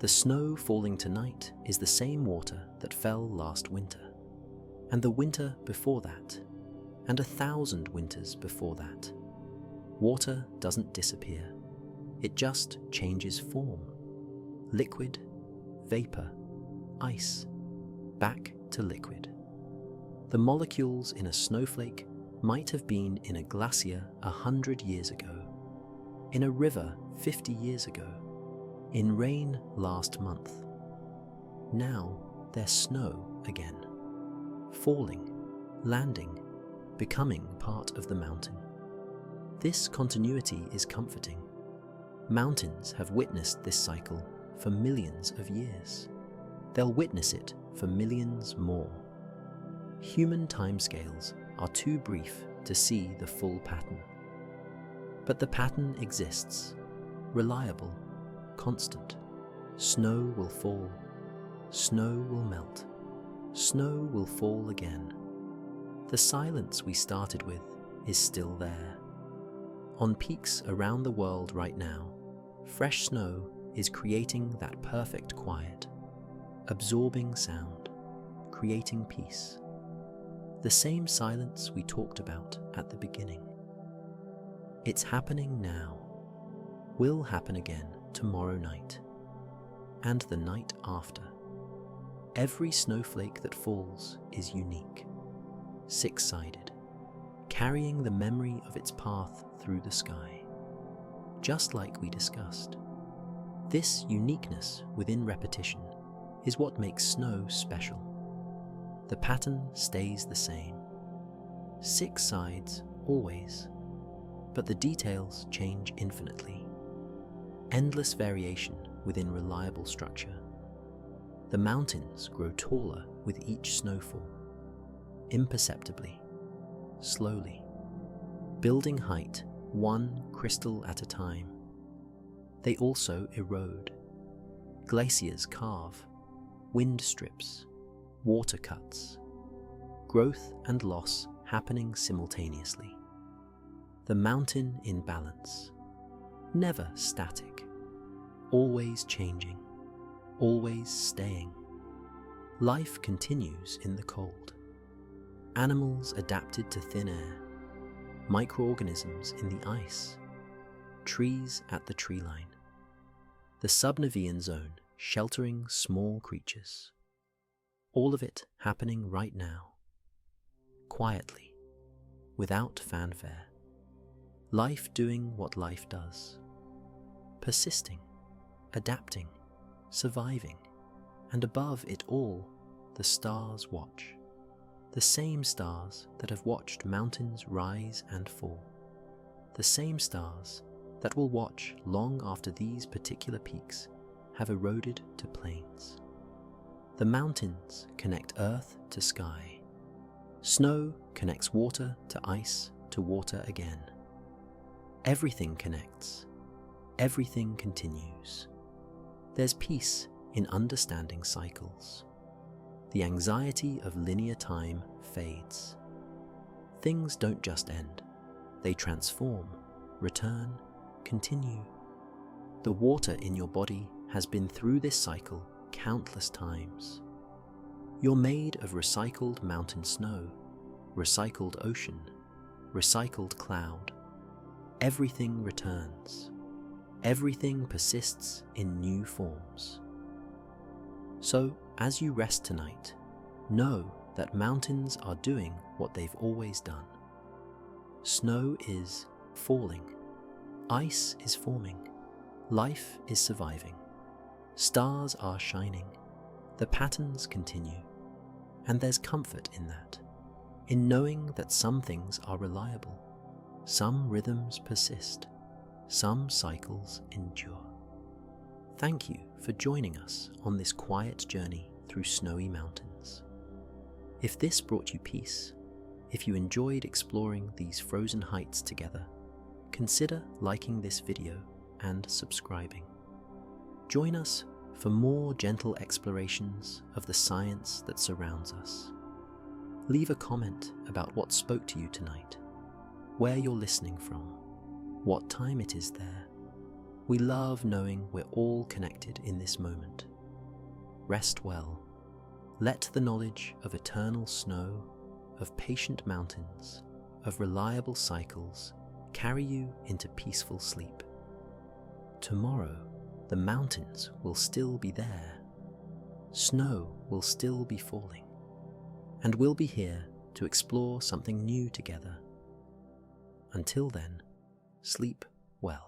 The snow falling tonight is the same water that fell last winter, and the winter before that, and 1,000 winters before that. Water doesn't disappear, it just changes form. Liquid, vapor, ice, back to liquid. The molecules in a snowflake might have been in a glacier 100 years ago, in a river 50 years ago, in rain last month. Now they're snow again, falling, landing, becoming part of the mountain. This continuity is comforting. Mountains have witnessed this cycle for millions of years. They'll witness it for millions more. Human timescales are too brief to see the full pattern. But the pattern exists, reliable, constant. Snow will fall, snow will melt, snow will fall again. The silence we started with is still there. On peaks around the world right now, fresh snow is creating that perfect quiet, absorbing sound, creating peace. The same silence we talked about at the beginning. It's happening now, will happen again tomorrow night, and the night after. Every snowflake that falls is unique, six-sided, carrying the memory of its path through the sky, just like we discussed. This uniqueness within repetition is what makes snow special. The pattern stays the same. 6 sides always, but the details change infinitely. Endless variation within reliable structure. The mountains grow taller with each snowfall, imperceptibly, slowly, building height one crystal at a time. They also erode. Glaciers carve, wind strips, water cuts, growth and loss happening simultaneously. The mountain in balance, never static, always changing, always staying. Life continues in the cold. Animals adapted to thin air, microorganisms in the ice, trees at the tree line, the subnivean zone sheltering small creatures. All of it happening right now, quietly, without fanfare. Life doing what life does, persisting, adapting, surviving, and above it all, the stars watch. The same stars that have watched mountains rise and fall. The same stars that will watch long after these particular peaks have eroded to plains. The mountains connect earth to sky. Snow connects water to ice to water again. Everything connects. Everything continues. There's peace in understanding cycles. The anxiety of linear time fades. Things don't just end. They transform, return, continue. The water in your body has been through this cycle countless times. You're made of recycled mountain snow, recycled ocean, recycled cloud. Everything returns. Everything persists in new forms. So, as you rest tonight, know that mountains are doing what they've always done. Snow is falling. Ice is forming. Life is surviving. Stars are shining. The patterns continue. And there's comfort in that, in knowing that some things are reliable, some rhythms persist, some cycles endure. Thank you for joining us on this quiet journey through snowy mountains. If this brought you peace, if you enjoyed exploring these frozen heights together, consider liking this video and subscribing. Join us for more gentle explorations of the science that surrounds us. Leave a comment about what spoke to you tonight, where you're listening from, what time it is there. We love knowing we're all connected in this moment. Rest well. Let the knowledge of eternal snow, of patient mountains, of reliable cycles carry you into peaceful sleep. Tomorrow, the mountains will still be there. Snow will still be falling. And we'll be here to explore something new together. Until then, sleep well.